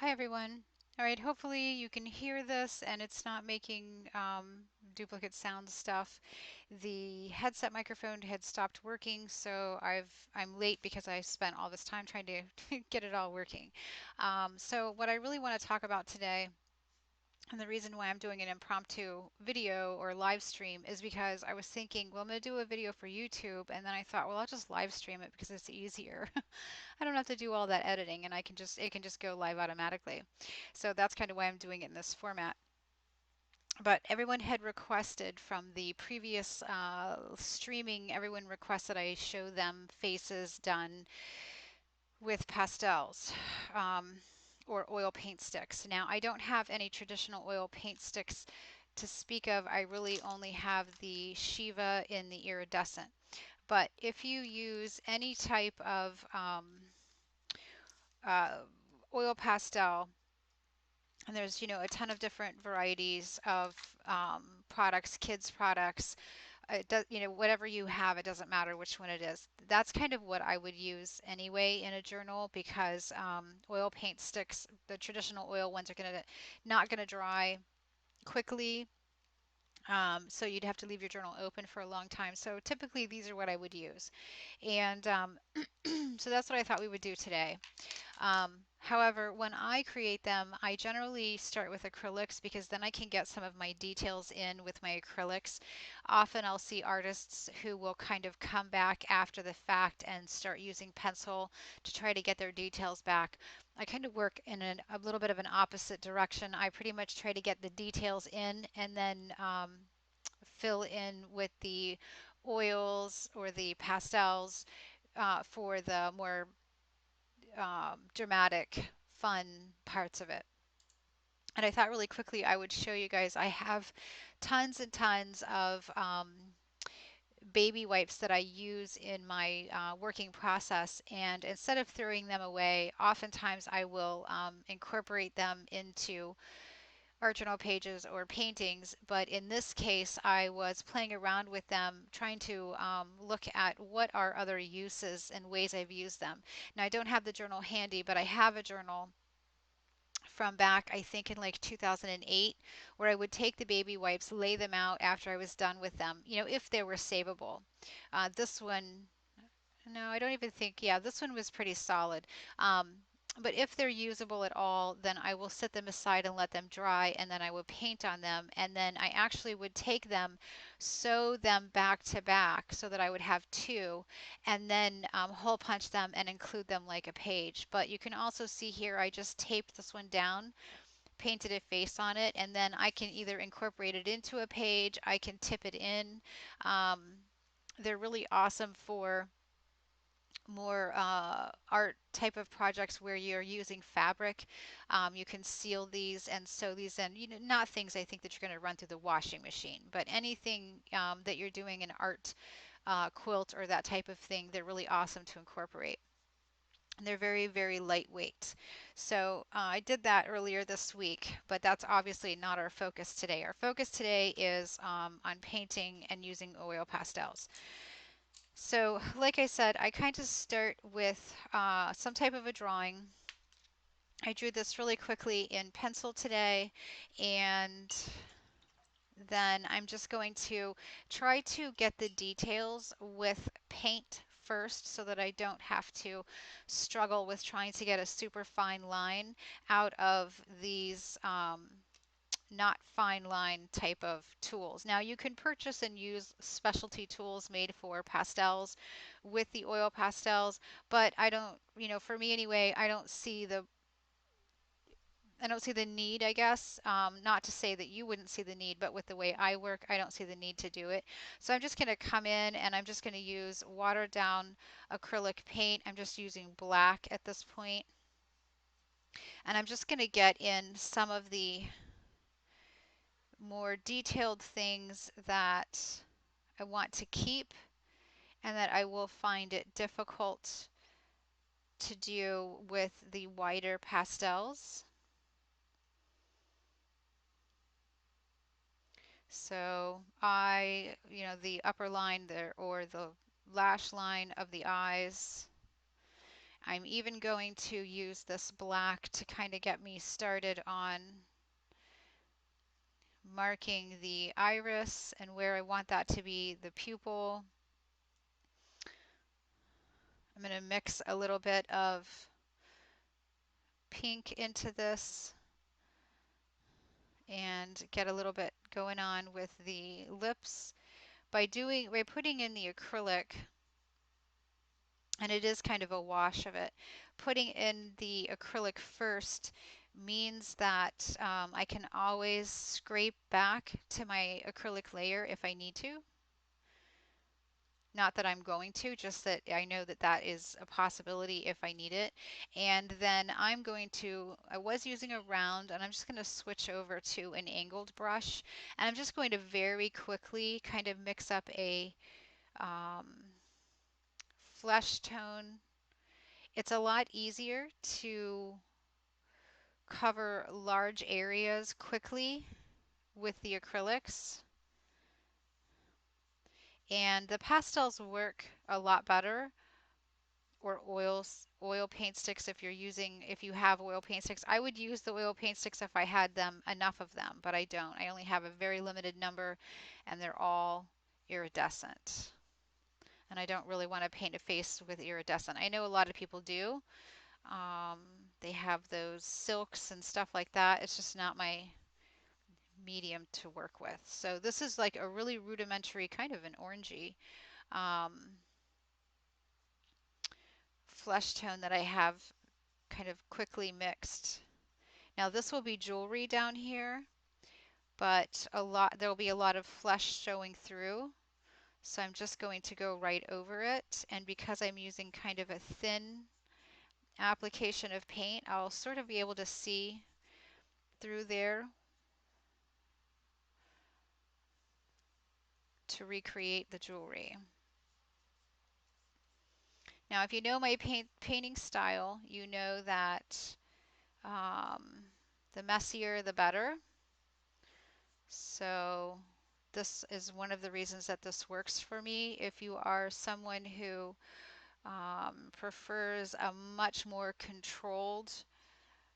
Hi everyone. All right, hopefully you can hear this and it's not making duplicate sound stuff. The headset microphone had stopped working, so I'm late because I spent all this time trying to get it all working. So what I really want to talk about today, and the reason why I'm doing an impromptu video or live stream, is because I was thinking, well, I'm going to do a video for YouTube, and then I thought, well, I'll just live stream it because it's easier. I don't have to do all that editing, and it can just go live automatically. So that's kind of why I'm doing it in this format. But everyone had requested from the previous streaming, everyone requested I show them faces done with pastels or oil paint sticks. Now, I don't have any traditional oil paint sticks to speak of. I really only have the Shiva in the iridescent. But if you use any type of uh, oil pastel, and there's a ton of different varieties of products, kids products. It does, whatever you have, it doesn't matter which one it is. That's kind of what I would use anyway in a journal, because oil paint sticks, the traditional oil ones, are gonna not gonna dry quickly. So you'd have to leave your journal open for a long time. So typically these are what I would use. And so that's what I thought we would do today. However, when I create them, I generally start with acrylics because then I can get some of my details in with my acrylics. Often I'll see artists who will kind of come back after the fact and start using pencil to try to get their details back. I kind of work in a little bit of an opposite direction. I pretty much try to get the details in and then fill in with the oils or the pastels for the more dramatic, fun parts of it. And I thought really quickly I would show you guys. I have tons and tons of baby wipes that I use in my working process. And instead of throwing them away, oftentimes I will incorporate them into art journal pages or paintings. But in this case, I was playing around with them, trying to look at what are other uses and ways I've used them. Now, I don't have the journal handy, but I have a journal from back, I think in like 2008, where I would take the baby wipes, lay them out after I was done with them, if they were savable. This one, no, I don't even think, yeah, this one was pretty solid. But if they're usable at all, then I will set them aside and let them dry, and then I would paint on them. And then I actually would take them, sew them back to back so that I would have two, and then hole punch them and include them like a page. But you can also see here, I just taped this one down, painted a face on it, and then I can either incorporate it into a page, I can tip it in. They're really awesome for more art type of projects where you're using fabric. You can seal these and sew these in, not things I think that you're going to run through the washing machine, but anything that you're doing an art quilt or that type of thing, they're really awesome to incorporate. And they're very, very lightweight. So I did that earlier this week, but that's obviously not our focus today. Our focus today is on painting and using oil pastels. So, like I said, I kind of start with some type of a drawing. I drew this really quickly in pencil today, and then I'm just going to try to get the details with paint first so that I don't have to struggle with trying to get a super fine line out of these not fine line type of tools. Now you can purchase and use specialty tools made for pastels with the oil pastels, but I don't, for me anyway, I don't see the need, I guess. Not to say that you wouldn't see the need, but with the way I work, I don't see the need to do it. So I'm just going to come in and I'm just going to use watered down acrylic paint. I'm just using black at this point. And I'm just going to get in some of the more detailed things that I want to keep and that I will find it difficult to do with the wider pastels. So the upper line there or the lash line of the eyes I'm even going to use this black to kind of get me started on marking the iris and where I want that to be the pupil. I'm going to mix a little bit of pink into this and get a little bit going on with the lips by putting in the acrylic, and it is kind of a wash of it. Putting in the acrylic first means that I can always scrape back to my acrylic layer if I need to. Not that I'm going to, just that I know that that is a possibility if I need it. And then I was using a round, and I'm just going to switch over to an angled brush. And I'm just going to very quickly kind of mix up a um, flesh tone. It's a lot easier to cover large areas quickly with the acrylics. And the pastels work a lot better, or oil paint sticks if you have oil paint sticks. I would use the oil paint sticks if I had enough of them, but I don't. I only have a very limited number, and they're all iridescent. And I don't really want to paint a face with iridescent. I know a lot of people do. Um, they have those silks and stuff like that. It's just not my medium to work with. So this is like a really rudimentary, kind of an orangey um, flesh tone that I have kind of quickly mixed. Now this will be jewelry down here, but there'll be a lot of flesh showing through. So I'm just going to go right over it, and because I'm using kind of a thin application of paint, I'll sort of be able to see through there to recreate the jewelry. Now if you know my painting style, you know that um, the messier the better. So this is one of the reasons that this works for me. If you are someone who prefers a much more controlled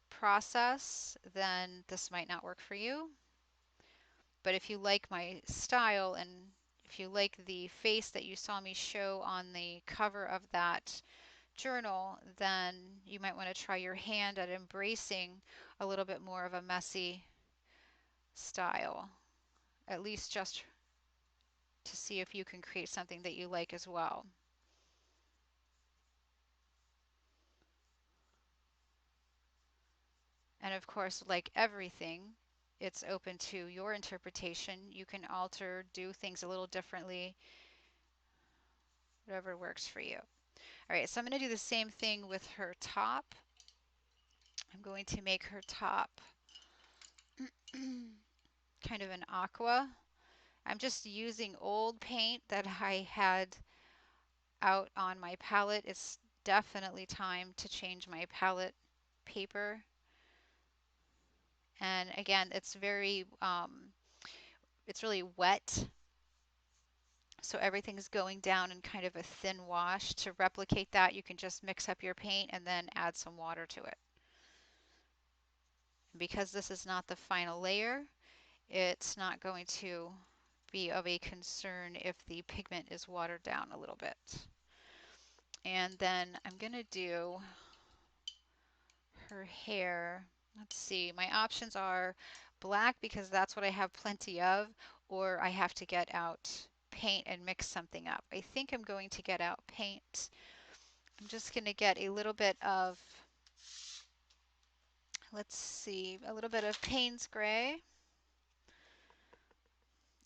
process, then this might not work for you. But if you like my style, and if you like the face that you saw me show on the cover of that journal, then you might want to try your hand at embracing a little bit more of a messy style, at least just to see if you can create something that you like as well. And of course, like everything, it's open to your interpretation. You can alter, do things a little differently, whatever works for you. All right, so I'm going to do the same thing with her top. I'm going to make her top kind of an aqua. I'm just using old paint that I had out on my palette. It's definitely time to change my palette paper. And again, it's really wet. So everything's going down in kind of a thin wash. To replicate that, you can just mix up your paint and then add some water to it. Because this is not the final layer, it's not going to be of a concern if the pigment is watered down a little bit. And then I'm going to do her hair. Let's see, my options are black because that's what I have plenty of, or I have to get out paint and mix something up. I think I'm going to get out paint. I'm just going to get a little bit of, let's see, a little bit of Payne's Gray.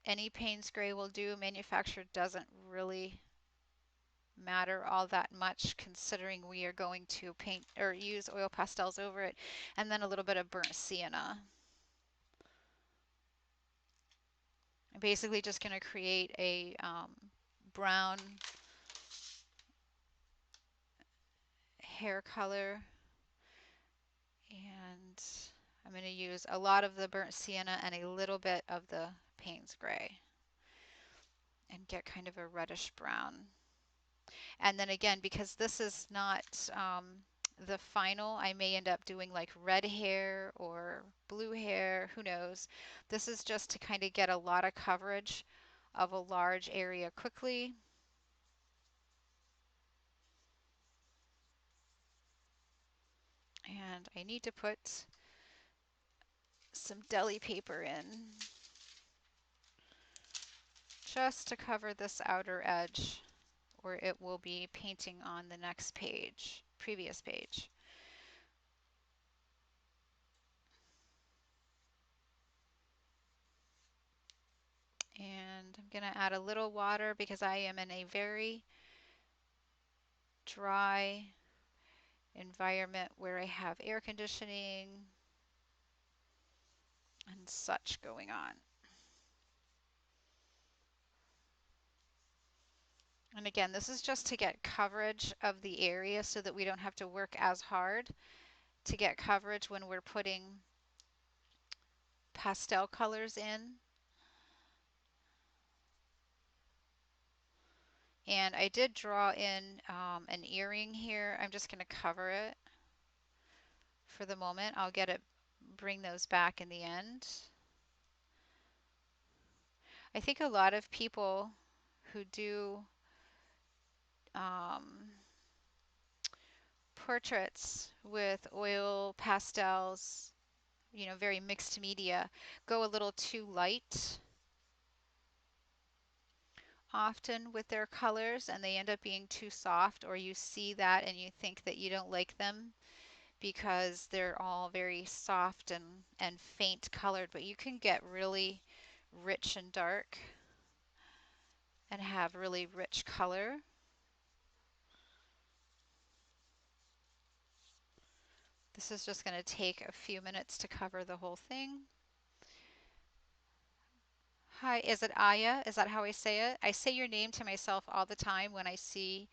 Any Payne's Gray will do. Manufacturer doesn't really matter all that much, considering we are going to paint or use oil pastels over it. And then a little bit of burnt sienna. I'm basically just going to create a brown hair color, and I'm going to use a lot of the burnt sienna and a little bit of the Payne's Gray and get kind of a reddish brown. And then again, because this is not the final, I may end up doing like red hair or blue hair, who knows. This is just to kind of get a lot of coverage of a large area quickly. And I need to put some deli paper in just to cover this outer edge, or it will be painting on the next page, previous page. And I'm going to add a little water because I am in a very dry environment where I have air conditioning and such going on. And again, this is just to get coverage of the area so that we don't have to work as hard to get coverage when we're putting pastel colors in. And I did draw in an earring here. I'm just going to cover it for the moment. I'll bring those back in the end. I think a lot of people who do um, portraits with oil pastels, very mixed media, go a little too light often with their colors, and they end up being too soft, or you see that and you think that you don't like them because they're all very soft and faint colored, but you can get really rich and dark and have really rich color. This is just going to take a few minutes to cover the whole thing. Hi, is it Aya? Is that how I say it? I say your name to myself all the time when I see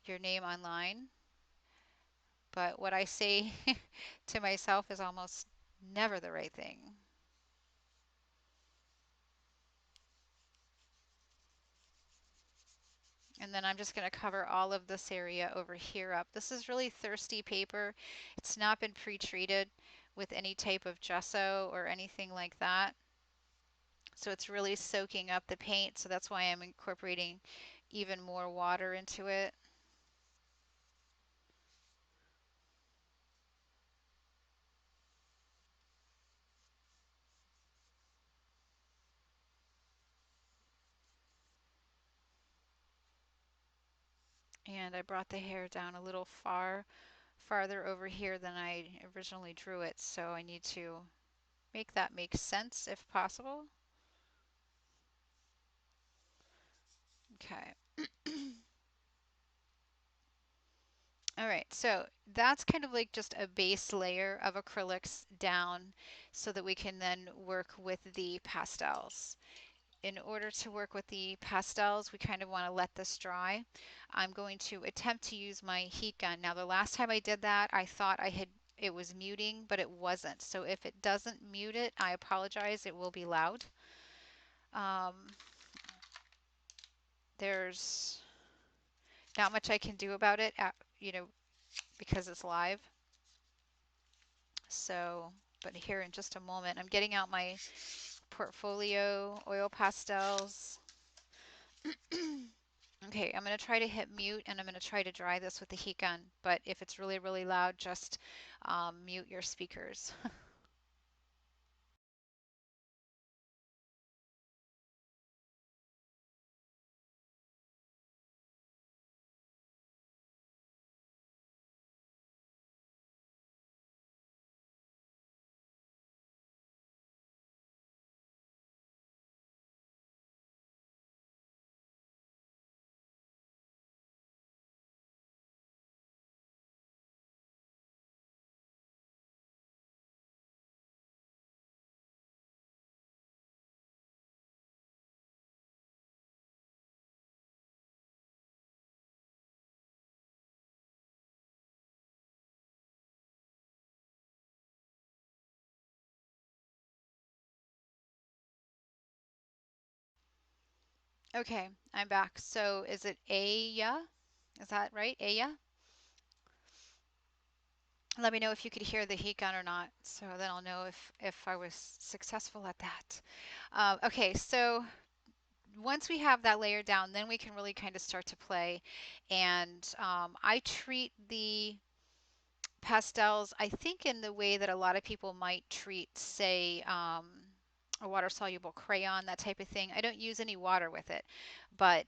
your name online, but what I say to myself is almost never the right thing. And then I'm just going to cover all of this area over here up. This is really thirsty paper. It's not been pre-treated with any type of gesso or anything like that. So it's really soaking up the paint. So that's why I'm incorporating even more water into it. And I brought the hair down a little farther over here than I originally drew it. So I need to make that make sense if possible. Okay. All right, so that's kind of like just a base layer of acrylics down so that we can then work with the pastels. In order to work with the pastels, we kind of want to let this dry. I'm going to attempt to use my heat gun. Now, the last time I did that, I thought it was muting, but it wasn't. So if it doesn't mute it, I apologize. It will be loud. Um, there's not much I can do about it, because it's live. So, but here in just a moment, I'm getting out my portfolio oil pastels. Okay, I'm going to try to hit mute and I'm going to try to dry this with the heat gun, but if it's really, really loud, just mute your speakers. Okay, I'm back. So is it Aya? Is that right, Aya? Let me know if you could hear the heat gun or not, so then I'll know if I was successful at that. Okay, so once we have that layer down, then we can really kind of start to play. And I treat the pastels, I think, in the way that a lot of people might treat, say, a water-soluble crayon, that type of thing. I don't use any water with it, but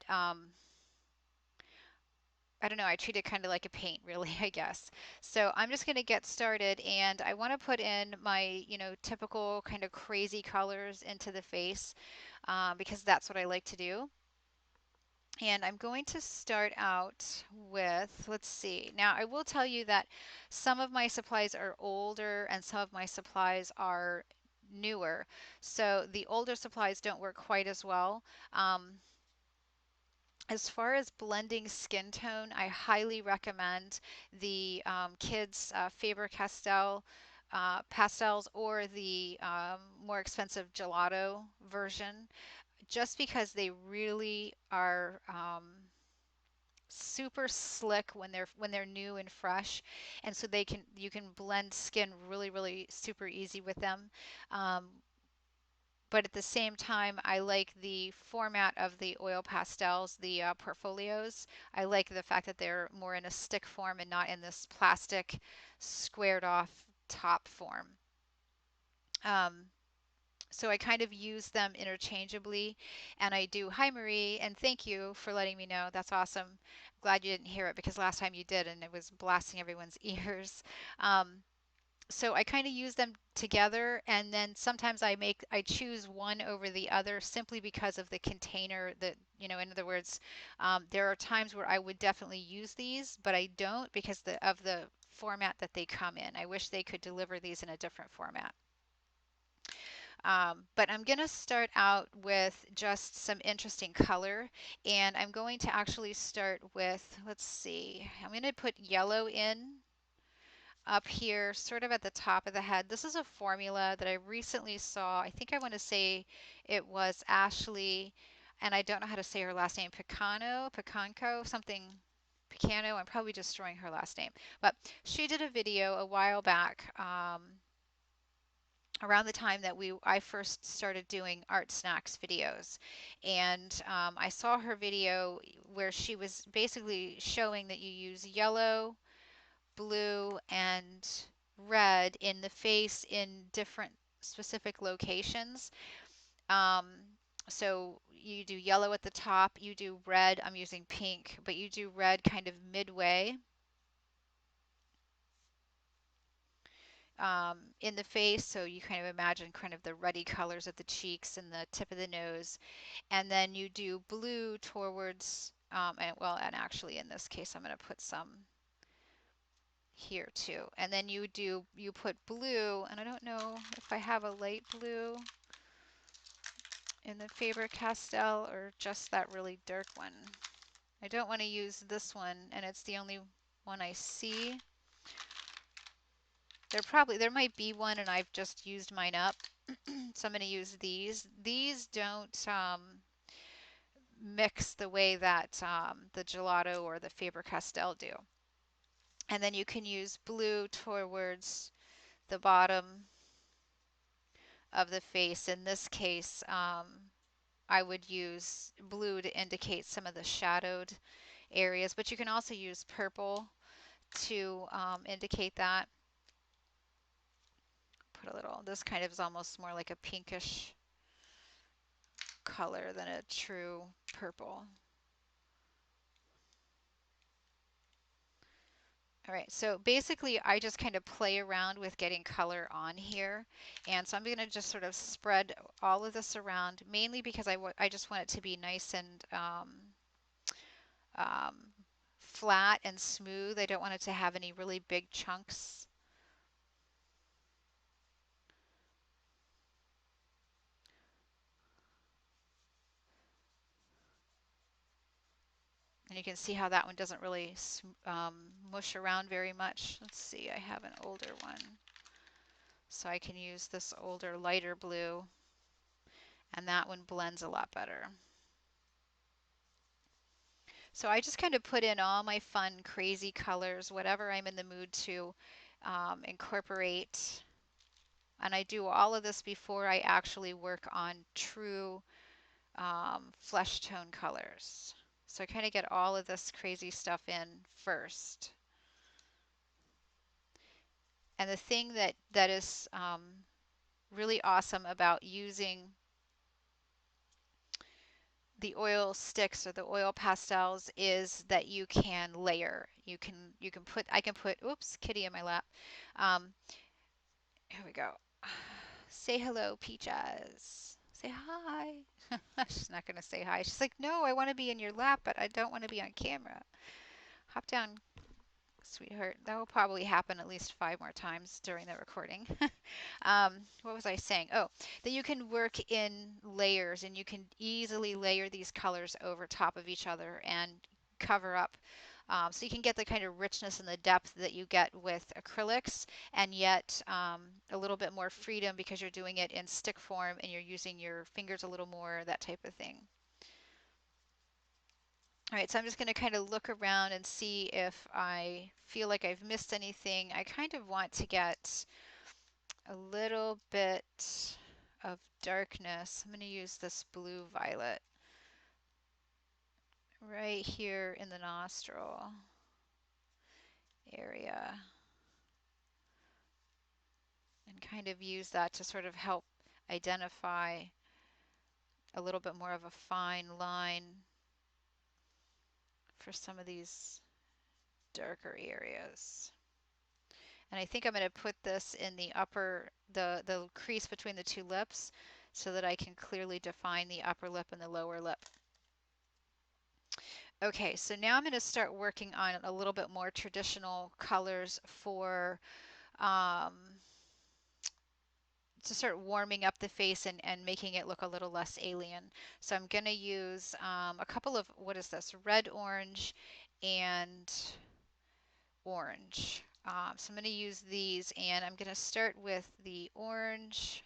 I don't know, I treat it kind of like a paint, really, I guess. So I'm just going to get started, and I want to put in my, typical kind of crazy colors into the face because that's what I like to do. And I'm going to start out with, let's see. Now, I will tell you that some of my supplies are older and some of my supplies are newer. So the older supplies don't work quite as well. As far as blending skin tone, I highly recommend the Kids Faber-Castell pastels or the more expensive gelato version, just because they really are super slick when they're new and fresh, and so you can blend skin really super easy with them. Um, but at the same time, I like the format of the oil pastels, the portfolios. I like the fact that they're more in a stick form and not in this plastic squared off top form. Um, so I kind of use them interchangeably, and I do. Hi, Marie, and thank you for letting me know. That's awesome. Glad you didn't hear it because last time you did, and it was blasting everyone's ears. Um, so I kind of use them together, and then sometimes I choose one over the other simply because of the container that, in other words, there are times where I would definitely use these, but I don't because of the format that they come in. I wish they could deliver these in a different format. But I'm going to start out with just some interesting color, and I'm going to actually start with, let's see, I'm going to put yellow in up here, sort of at the top of the head. This is a formula that I recently saw. I think I want to say it was Ashley, and I don't know how to say her last name, Picanco, something, Picano. I'm probably destroying her last name. But she did a video a while back, around the time that I first started doing art snacks videos, and I saw her video where she was basically showing that you use yellow, blue, and red in the face in different specific locations. Um, so you do yellow at the top, you do red, I'm using pink, but you do red kind of midway in the face. So you kind of imagine kind of the ruddy colors of the cheeks and the tip of the nose. And then you do blue towards, and actually in this case, I'm going to put some here too. And then you put blue, and I don't know if I have a light blue in the Faber-Castell or just that really dark one. I don't want to use this one, and it's the only one I see. There might be one, and I've just used mine up. So I'm going to use these. These don't mix the way that the gelato or the Faber-Castell do. And then you can use blue towards the bottom of the face. In this case, I would use blue to indicate some of the shadowed areas, but you can also use purple to indicate that. Put a little, this kind of is almost more like a pinkish color than a true purple. All right, so basically I just kind of play around with getting color on here. And so I'm going to just sort of spread all of this around, mainly because I just want it to be nice and um, flat and smooth. I don't want it to have any really big chunks. And you can see how that one doesn't really mush around very much. Let's see, I have an older one. So I can use this older, lighter blue, and that one blends a lot better. So I just kind of put in all my fun, crazy colors, whatever I'm in the mood to incorporate. And I do all of this before I actually work on true flesh tone colors. So I kind of get all of this crazy stuff in first. And the thing that is really awesome about using the oil sticks or the oil pastels is that you can layer. You can put I can put oops, kitty in my lap. Um, Here we go. Say hello, Peaches. Say hi. She's not gonna say hi. She's like, no, I want to be in your lap, but I don't want to be on camera. Hop down, sweetheart. That will probably happen at least 5 more times during the recording. What was I saying? Oh, that you can work in layers and you can easily layer these colors over top of each other and cover up. So you can get the kind of richness and the depth that you get with acrylics, and yet a little bit more freedom because you're doing it in stick form and you're using your fingers a little more, that type of thing. All right, so I'm just going to kind of look around and see if I feel like I've missed anything. I kind of want to get a little bit of darkness. I'm going to use this blue violet right here in the nostril area and kind of use that to sort of help identify a little bit more of a fine line for some of these darker areas. And I think I'm going to put this in the upper, the crease between the two lips so that I can clearly define the upper lip and the lower lip. Okay, so now I'm going to start working on a little bit more traditional colors for um, to start warming up the face and making it look a little less alien. So I'm going to use a couple of, what is this, red, orange, and orange. So I'm going to use these, and I'm going to start with the orange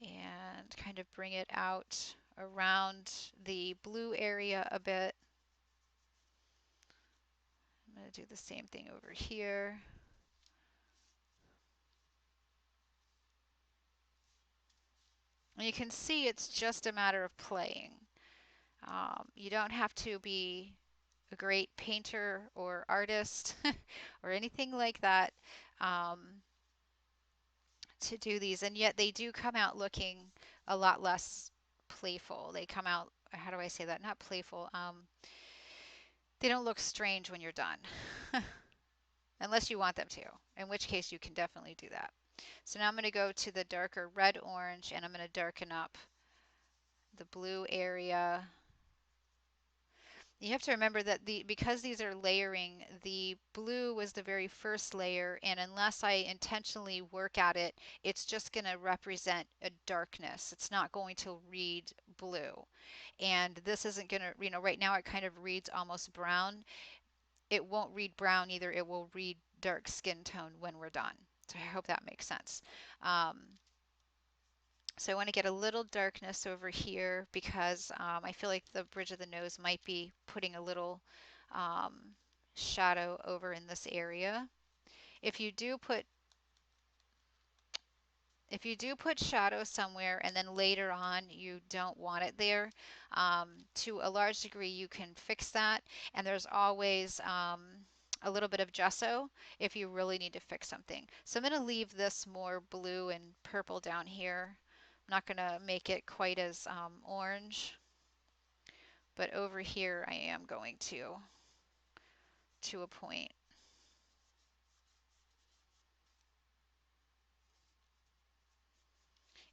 and kind of bring it out around the blue area a bit. I'm going to do the same thing over here. And you can see it's just a matter of playing. You don't have to be a great painter or artist or anything like that um, to do these, and yet they do come out looking a lot less playful. They come out, how do I say that? Not playful. They don't look strange when you're done, unless you want them to, in which case you can definitely do that. So now I'm going to go to the darker red orange and I'm going to darken up the blue area. You have to remember that because these are layering, the blue was the very first layer, and unless I intentionally work at it, it's just going to represent a darkness. It's not going to read blue. And this isn't going to, right now it kind of reads almost brown. It won't read brown either. It will read dark skin tone when we're done. So I hope that makes sense. So I want to get a little darkness over here because I feel like the bridge of the nose might be putting a little um, shadow over in this area. If you do put shadow somewhere and then later on you don't want it there, to a large degree you can fix that, and there's always a little bit of gesso if you really need to fix something. So I'm going to leave this more blue and purple down here. I'm not going to make it quite as orange, but over here I am going to a point.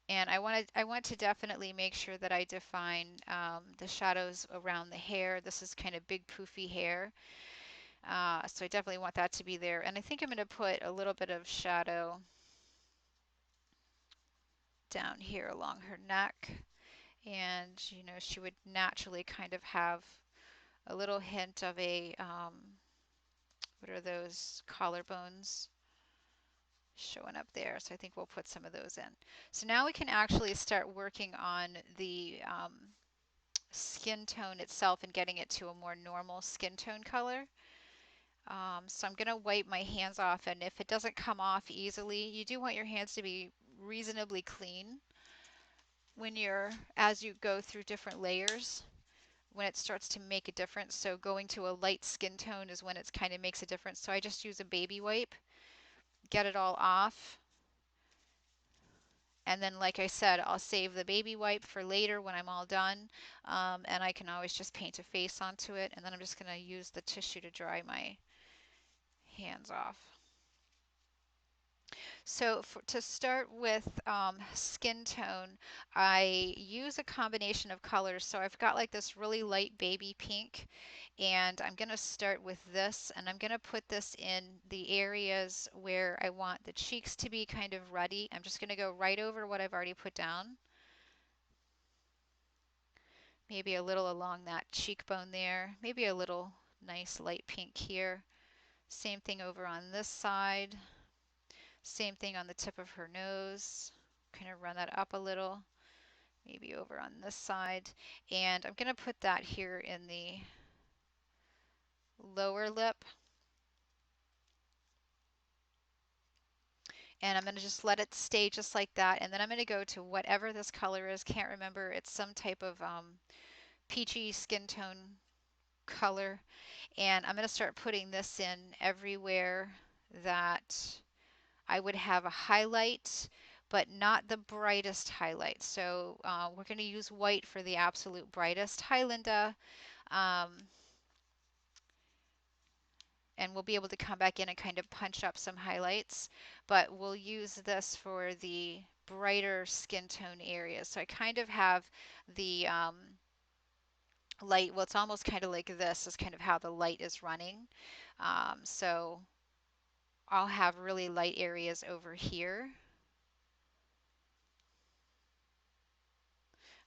And I want to definitely make sure that I define the shadows around the hair. This is kind of big poofy hair. So I definitely want that to be there. And I think I'm going to put a little bit of shadow down here along her neck. And, she would naturally kind of have a little hint of a, what are those, collarbones showing up there. So I think we'll put some of those in. So now we can actually start working on the skin tone itself and getting it to a more normal skin tone color. So I'm going to wipe my hands off, and if it doesn't come off easily, you do want your hands to be reasonably clean as you go through different layers, when it starts to make a difference. So going to a light skin tone is when it kind of makes a difference. So I just use a baby wipe, get it all off. And then, like I said, I'll save the baby wipe for later when I'm all done. And I can always just paint a face onto it. And then I'm just going to use the tissue to dry my hands off. So to start with skin tone, I use a combination of colors. So I've got like this really light baby pink, and I'm going to start with this, and I'm going to put this in the areas where I want the cheeks to be kind of ruddy. I'm just going to go right over what I've already put down. Maybe a little along that cheekbone there, maybe a little nice light pink here. Same thing over on this side. Same thing on the tip of her nose. Kind of run that up a little, maybe over on this side. And I'm going to put that here in the lower lip. And I'm going to just let it stay just like that. And then I'm going to go to whatever this color is. Can't remember. It's some type of peachy skin tone color. And I'm going to start putting this in everywhere that I would have a highlight, but not the brightest highlight. So we're going to use white for the absolute brightest. Hi, Linda. Um, and we'll be able to come back in and kind of punch up some highlights, but we'll use this for the brighter skin tone areas. So I kind of have the light, well, it's almost kind of like this is kind of how the light is running. So I'll have really light areas over here.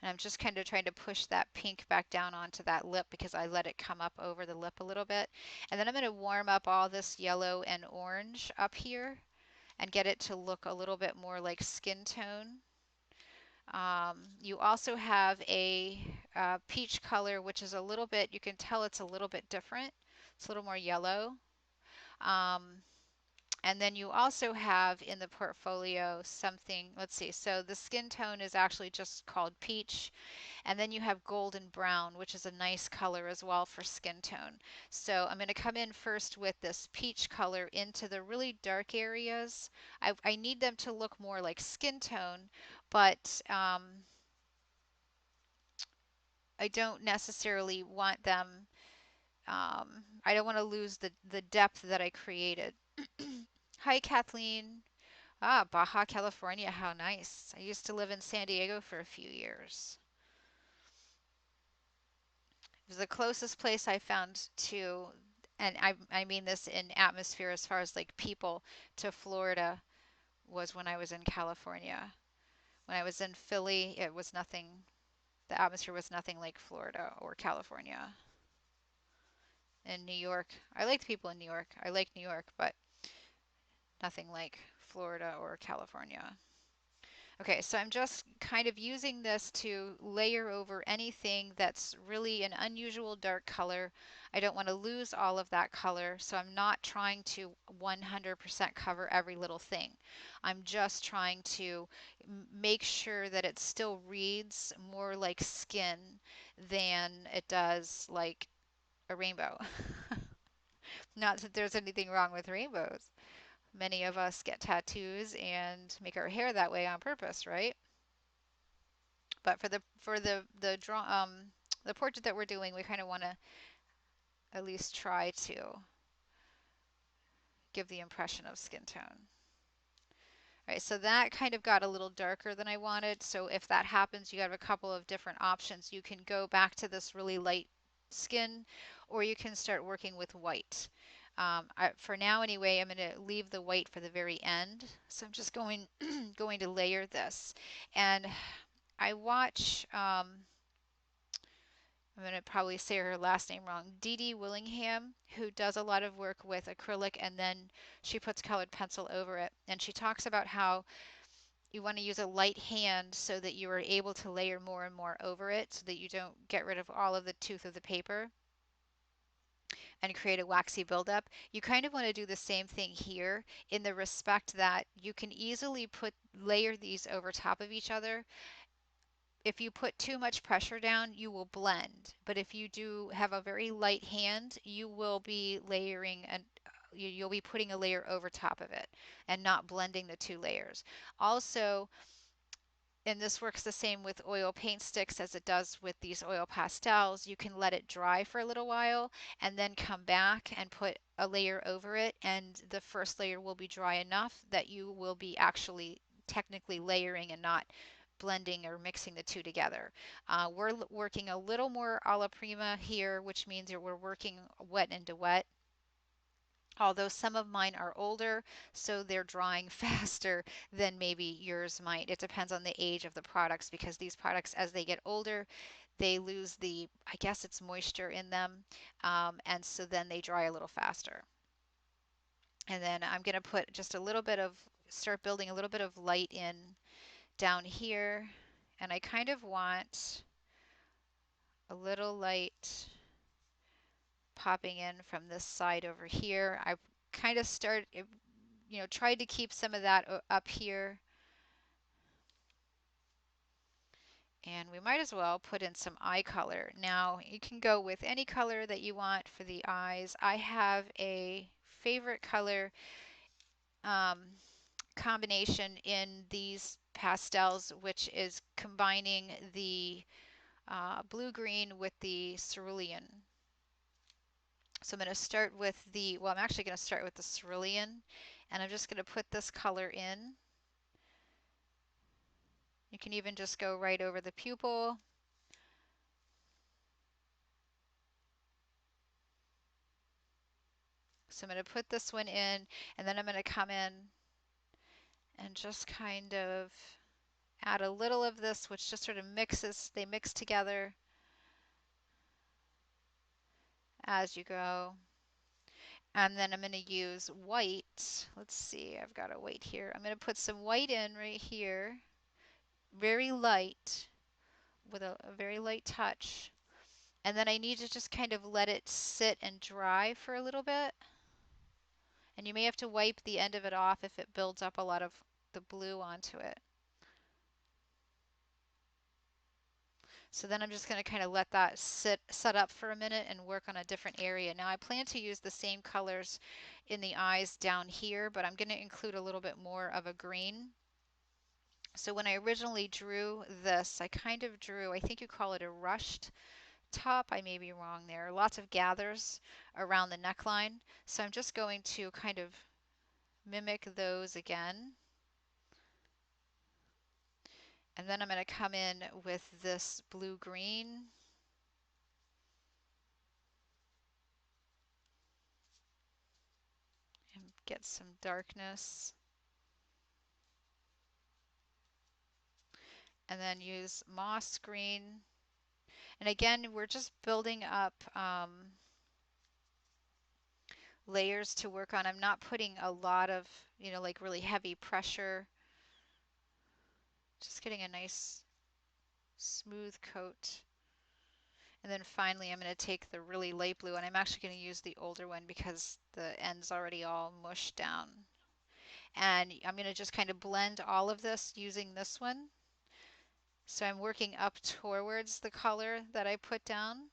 And I'm just kind of trying to push that pink back down onto that lip because I let it come up over the lip a little bit. And then I'm going to warm up all this yellow and orange up here and get it to look a little bit more like skin tone. You also have a peach color, which is a little bit, you can tell it's a little bit different. It's a little more yellow. And then you also have in the portfolio something, let's see, so the skin tone is actually just called peach. And then you have golden brown, which is a nice color as well for skin tone. So I'm going to come in first with this peach color into the really dark areas. I need them to look more like skin tone, but I don't necessarily want them, I don't want to lose the depth that I created. Hi, Kathleen. Ah, Baja California, how nice. I used to live in San Diego for a few years. It was the closest place I found to, and I mean this in atmosphere as far as like people, to Florida, was when I was in California. When I was in Philly, it was nothing, the atmosphere was nothing like Florida or California. In New York, I like the people in New York. I like New York, but nothing like Florida or California. Okay, so I'm just kind of using this to layer over anything that's really an unusual dark color. I don't want to lose all of that color, so I'm not trying to 100% cover every little thing. I'm just trying to make sure that it still reads more like skin than it does like a rainbow. Not that there's anything wrong with rainbows. Many of us get tattoos and make our hair that way on purpose, right? But for the the portrait that we're doing, we kind of want to at least try to give the impression of skin tone. All right, so that kind of got a little darker than I wanted. So if that happens, you have a couple of different options. You can go back to this really light skin, or you can start working with white. For now anyway, I'm going to leave the white for the very end. So I'm just going going to layer this. And I watch I'm going to probably say her last name wrong, Dee Dee Willingham, who does a lot of work with acrylic and then she puts colored pencil over it. And she talks about how you want to use a light hand so that you are able to layer more and more over it so that you don't get rid of all of the tooth of the paper and create a waxy buildup. You kind of want to do the same thing here in the respect that you can easily layer these over top of each other. If you put too much pressure down, you will blend. But if you do have a very light hand, you will be layering and you'll be putting a layer over top of it and not blending the two layers. Also, and this works the same with oil paint sticks as it does with these oil pastels, you can let it dry for a little while and then come back and put a layer over it, and the first layer will be dry enough that you will be actually technically layering and not blending or mixing the two together. We're working a little more alla prima here, which means that we're working wet into wet. Although some of mine are older, so they're drying faster than maybe yours might. It depends on the age of the products because these products, as they get older, they lose the, I guess it's moisture in them, and so then they dry a little faster. And then I'm going to put just a little bit of, start building a little bit of light in down here, and I kind of want a little light popping in from this side over here. I kind of tried to keep some of that up here. And we might as well put in some eye color. Now, you can go with any color that you want for the eyes. I have a favorite color um, combination in these pastels, which is combining the blue-green with the cerulean. So I'm going to start with I'm actually going to start with the cerulean, and I'm just going to put this color in. You can even just go right over the pupil. So I'm going to put this one in, and then I'm going to come in and just kind of add a little of this, which just sort of mixes, they mix together as you go. And then I'm going to use white. Let's see, I've got a white here. I'm going to put some white in right here, very light, with a very light touch. And then I need to just kind of let it sit and dry for a little bit. And you may have to wipe the end of it off if it builds up a lot of the blue onto it. So then I'm just going to kind of let that set up for a minute and work on a different area. Now I plan to use the same colors in the eyes down here, but I'm going to include a little bit more of a green. So when I originally drew this, I kind of drew, I think you call it a rushed top. I may be wrong there. Lots of gathers around the neckline. So I'm just going to kind of mimic those again. And then I'm going to come in with this blue-green. And get some darkness. And then use moss green. And again, we're just building up layers to work on. I'm not putting a lot of, like really heavy pressure. Just getting a nice smooth coat. And then finally, I'm going to take the really light blue, and I'm actually going to use the older one because the end's already all mushed down. And I'm going to just kind of blend all of this using this one. So I'm working up towards the color that I put down.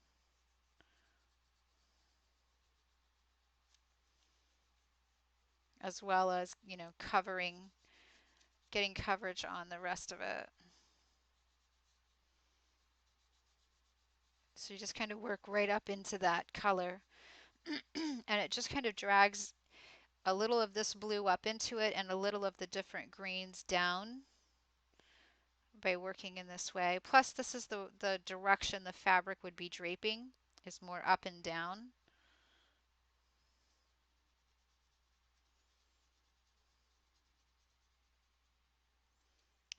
As well as, getting coverage on the rest of it. So you just kind of work right up into that color. And it just kind of drags a little of this blue up into it and a little of the different greens down by working in this way. Plus this is the direction the fabric would be draping, is more up and down.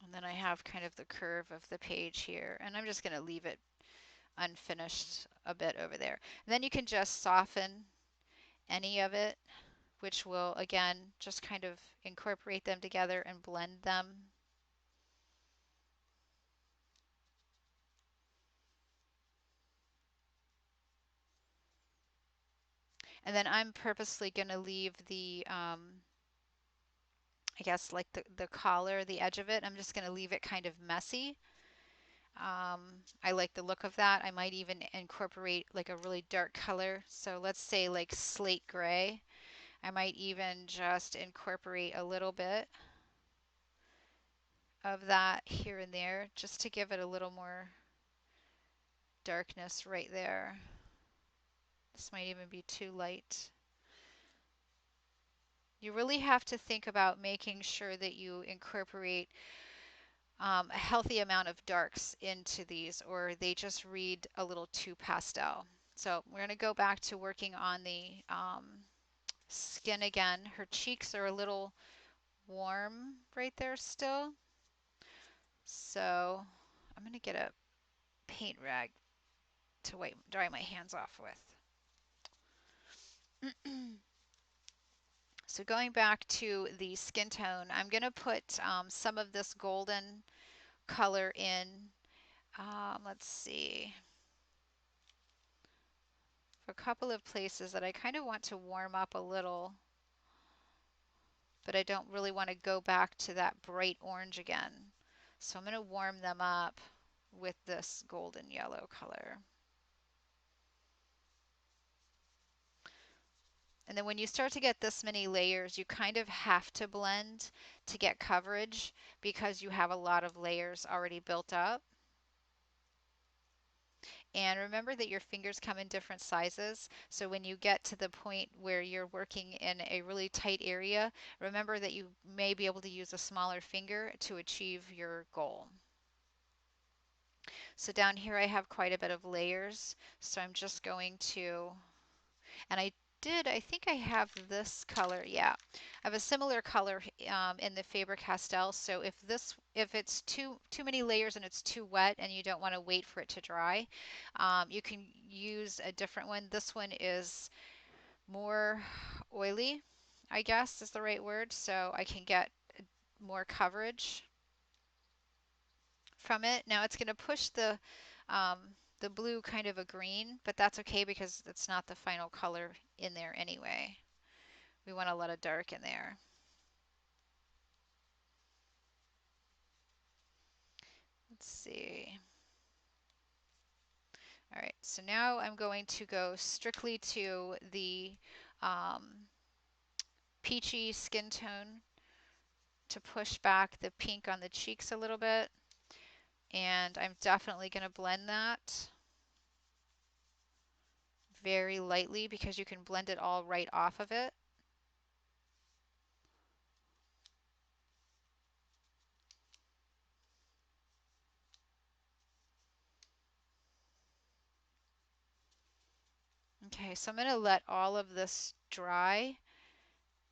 And then I have kind of the curve of the page here, and I'm just going to leave it unfinished a bit over there. And then you can just soften any of it, which will again just kind of incorporate them together and blend them. And then I'm purposely going to leave the, I guess like the collar, the edge of it, I'm just going to leave it kind of messy. I like the look of that. I might even incorporate like a really dark color. So let's say like slate gray. I might even just incorporate a little bit of that here and there just to give it a little more darkness right there. This might even be too light. You really have to think about making sure that you incorporate a healthy amount of darks into these, or they just read a little too pastel. So we're going to go back to working on the skin again. Her cheeks are a little warm right there still. So I'm going to get a paint rag to dry my hands off with. So going back to the skin tone, I'm going to put some of this golden color in. Let's see. For a couple of places that I kind of want to warm up a little, but I don't really want to go back to that bright orange again. So I'm going to warm them up with this golden yellow color. And then when you start to get this many layers, you kind of have to blend to get coverage because you have a lot of layers already built up. And remember that your fingers come in different sizes. So when you get to the point where you're working in a really tight area, remember that you may be able to use a smaller finger to achieve your goal. So down here I have quite a bit of layers. So I'm just going to, and I think I have this color. Yeah, I have a similar color in the Faber-Castell. So if it's too many layers and it's too wet and you don't want to wait for it to dry, you can use a different one. This one is more oily, I guess is the right word. So I can get more coverage from it. Now it's going to push um, the blue kind of a green, but that's okay because it's not the final color in there anyway. We want a lot of dark in there. Let's see. All right, so now I'm going to go strictly to the um, peachy skin tone to push back the pink on the cheeks a little bit. And I'm definitely going to blend that very lightly because you can blend it all right off of it. Okay, so I'm going to let all of this dry.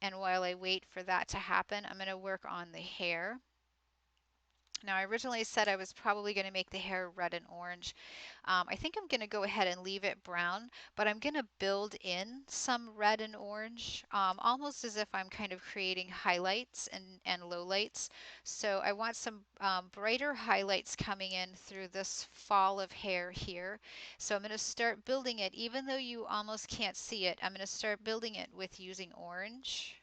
And while I wait for that to happen, I'm going to work on the hair. Now, I originally said I was probably going to make the hair red and orange. I think I'm going to go ahead and leave it brown, but I'm going to build in some red and orange, almost as if I'm kind of creating highlights and lowlights. So I want some brighter highlights coming in through this fall of hair here. So I'm going to start building it, even though you almost can't see it. I'm going to start building it with using orange.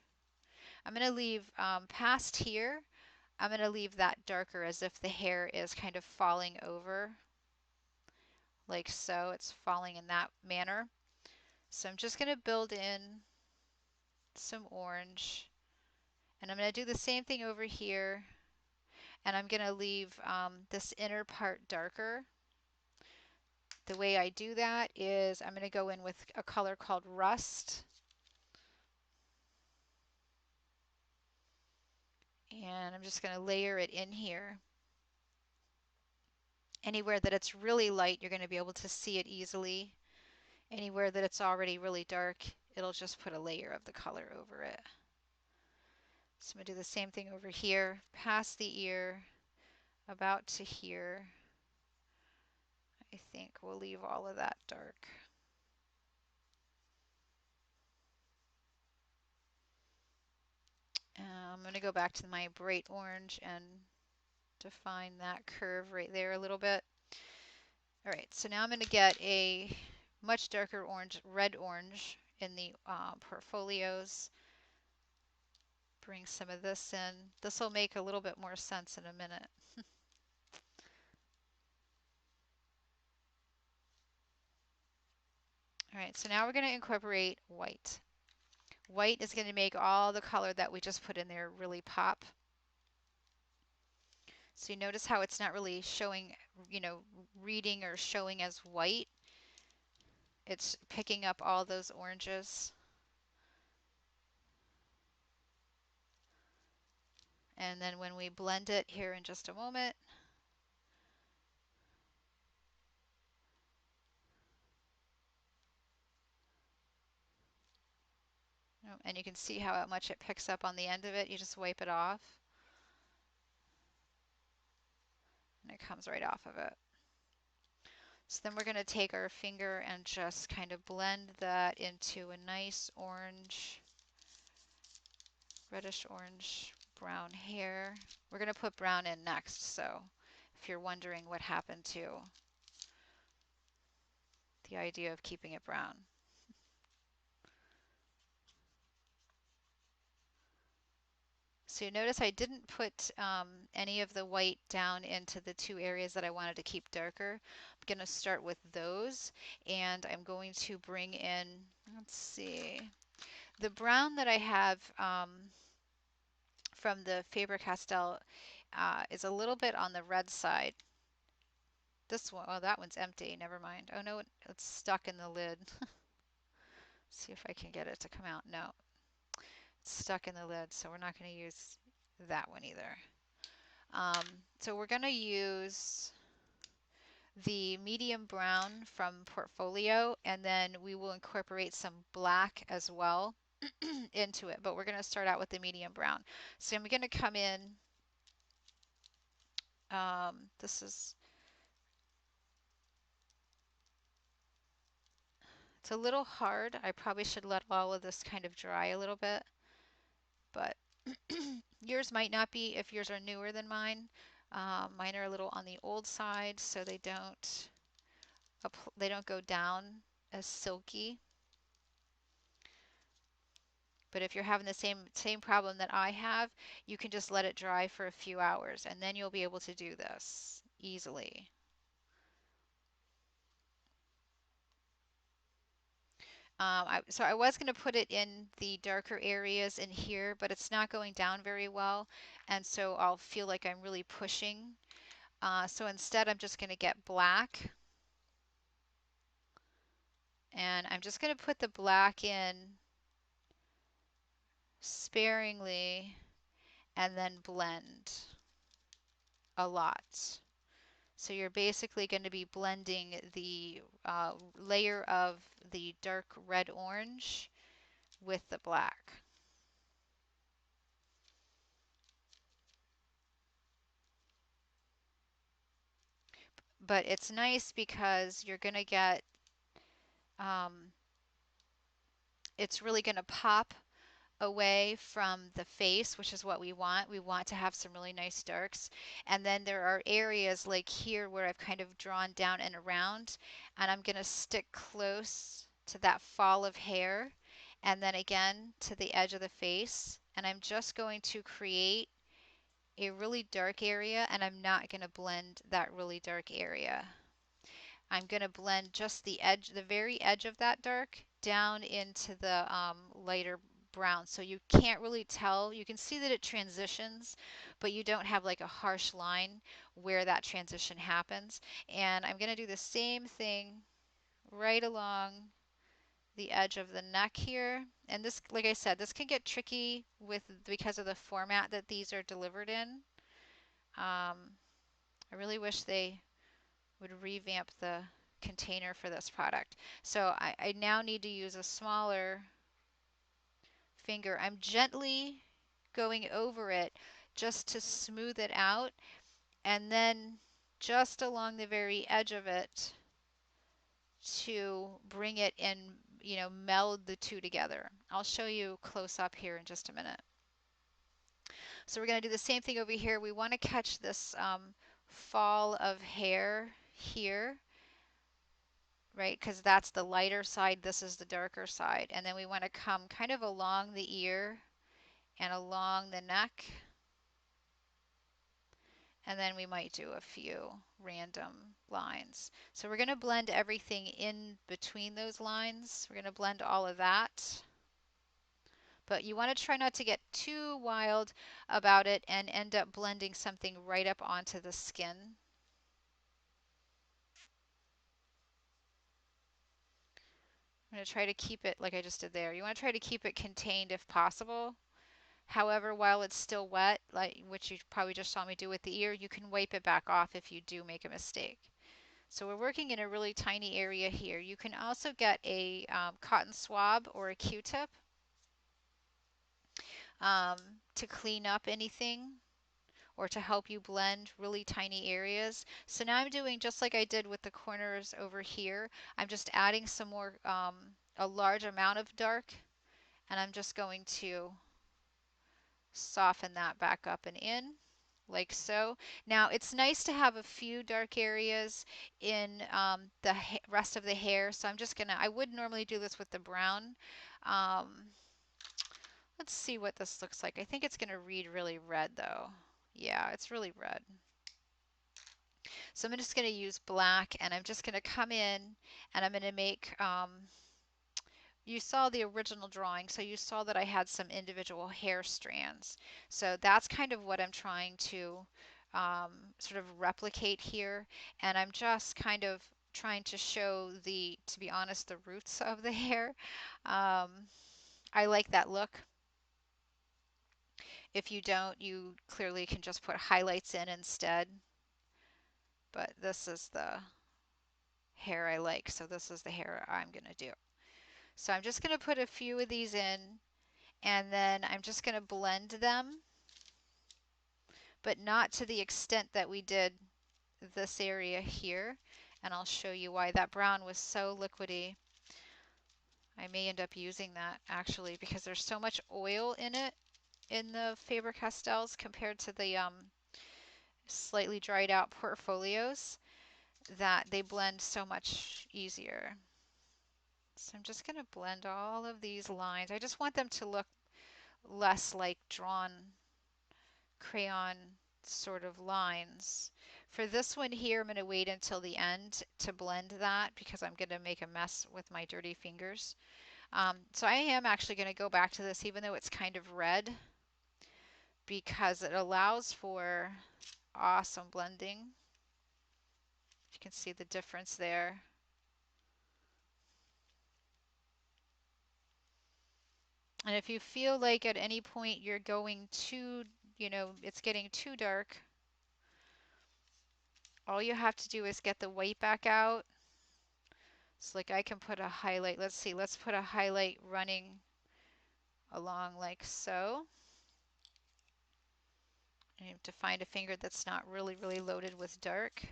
I'm going to leave past here. I'm going to leave that darker as if the hair is kind of falling over like so. It's falling in that manner. So I'm just going to build in some orange, and I'm going to do the same thing over here, and I'm going to leave this inner part darker. The way I do that is I'm going to go in with a color called Rust, and I'm just going to layer it in here. Anywhere that it's really light, you're going to be able to see it easily. Anywhere that it's already really dark, it'll just put a layer of the color over it. So I'm going to do the same thing over here, past the ear, about to here. I think we'll leave all of that dark. I'm going to go back to my bright orange and define that curve right there a little bit. All right, so now I'm going to get a much darker orange, red orange, in the portfolios. Bring some of this in. This will make a little bit more sense in a minute. All right, so now we're going to incorporate white. White is going to make all the color that we just put in there really pop. So you notice how it's not really showing, reading or showing as white. It's picking up all those oranges. And then when we blend it here in just a moment, and you can see how much it picks up on the end of it. You just wipe it off and it comes right off of it. So then we're going to take our finger and just kind of blend that into a nice orange, reddish orange, brown hair. We're going to put brown in next, so if you're wondering what happened to the idea of keeping it brown. So you notice I didn't put any of the white down into the two areas that I wanted to keep darker. I'm going to start with those, and I'm going to bring in, let's see, the brown that I have from the Faber-Castell is a little bit on the red side. This one, oh, that one's empty. Never mind. Oh no, it's stuck in the lid. See if I can get it to come out. No, it's stuck in the lid, so we're not going to use that one either. So we're going to use the medium brown from Portfolio, and then we will incorporate some black as well into it, but we're going to start out with the medium brown. So I'm going to come in, this is, it's a little hard. I probably should let all of this kind of dry a little bit, but yours might not be if yours are newer than mine. Mine are a little on the old side, so they don't go down as silky. But if you're having the same problem that I have, you can just let it dry for a few hours, and then you'll be able to do this easily. So I was going to put it in the darker areas in here, but it's not going down very well, and so I'll feel like I'm really pushing. So instead, I'm just going to get black, and I'm just going to put the black in sparingly and then blend a lot. So you're basically going to be blending the layer of the dark red orange with the black. But it's nice because you're going to get, it's really going to pop away from the face, which is what we want. We want to have some really nice darks. And then there are areas like here where I've kind of drawn down and around, and I'm going to stick close to that fall of hair, and then again to the edge of the face. And I'm just going to create a really dark area, and I'm not going to blend that really dark area. I'm going to blend just the edge, the very edge of that dark down into the lighter brown. So you can't really tell. You can see that it transitions, but you don't have like a harsh line where that transition happens. And I'm going to do the same thing right along the edge of the neck here. And this, like I said, this can get tricky because of the format that these are delivered in. I really wish they would revamp the container for this product. So I now need to use a smaller finger. I'm gently going over it just to smooth it out, and then just along the very edge of it to bring it in, meld the two together. I'll show you close up here in just a minute. So we're going to do the same thing over here. We want to catch this fall of hair here right? Because that's the lighter side, this is the darker side. And then we want to come kind of along the ear and along the neck. And then we might do a few random lines. So we're going to blend everything in between those lines. We're going to blend all of that. But you want to try not to get too wild about it and end up blending something right up onto the skin. I'm going to try to keep it like I just did there. You want to try to keep it contained if possible. However, while it's still wet, like which you probably just saw me do with the ear, you can wipe it back off if you do make a mistake. So we're working in a really tiny area here. You can also get a cotton swab or a Q-tip to clean up anything or to help you blend really tiny areas. So now I'm doing just like I did with the corners over here. I'm just adding some more, a large amount of dark, and I'm just going to soften that back up and in like so. Now it's nice to have a few dark areas in the rest of the hair, so I'm just gonna, I would normally do this with the brown. Um, let's see what this looks like. I think it's gonna read really red though. Yeah, it's really red. So I'm just gonna use black, and I'm just gonna come in and I'm gonna make you saw the original drawing, so you saw that I had some individual hair strands. So that's kind of what I'm trying to sort of replicate here. And I'm just kind of trying to show the, to be honest, the roots of the hair. I like that look. If you don't, you clearly can just put highlights in instead. But this is the hair I like, so this is the hair I'm going to do. So I'm just going to put a few of these in, and then I'm just going to blend them, but not to the extent that we did this area here. And I'll show you why. That brown was so liquidy. I may end up using that actually because there's so much oil in it in the Faber-Castells compared to the slightly dried out portfolios that they blend so much easier. So I'm just going to blend all of these lines. I just want them to look less like drawn crayon sort of lines. For this one here, I'm going to wait until the end to blend that because I'm going to make a mess with my dirty fingers. So I am actually going to go back to this even though it's kind of red because it allows for awesome blending. You can see the difference there. And if you feel like at any point you're going too, it's getting too dark, all you have to do is get the white back out. So like I can put a highlight, let's see, let's put a highlight running along like so. You have to find a finger that's not really, really loaded with dark.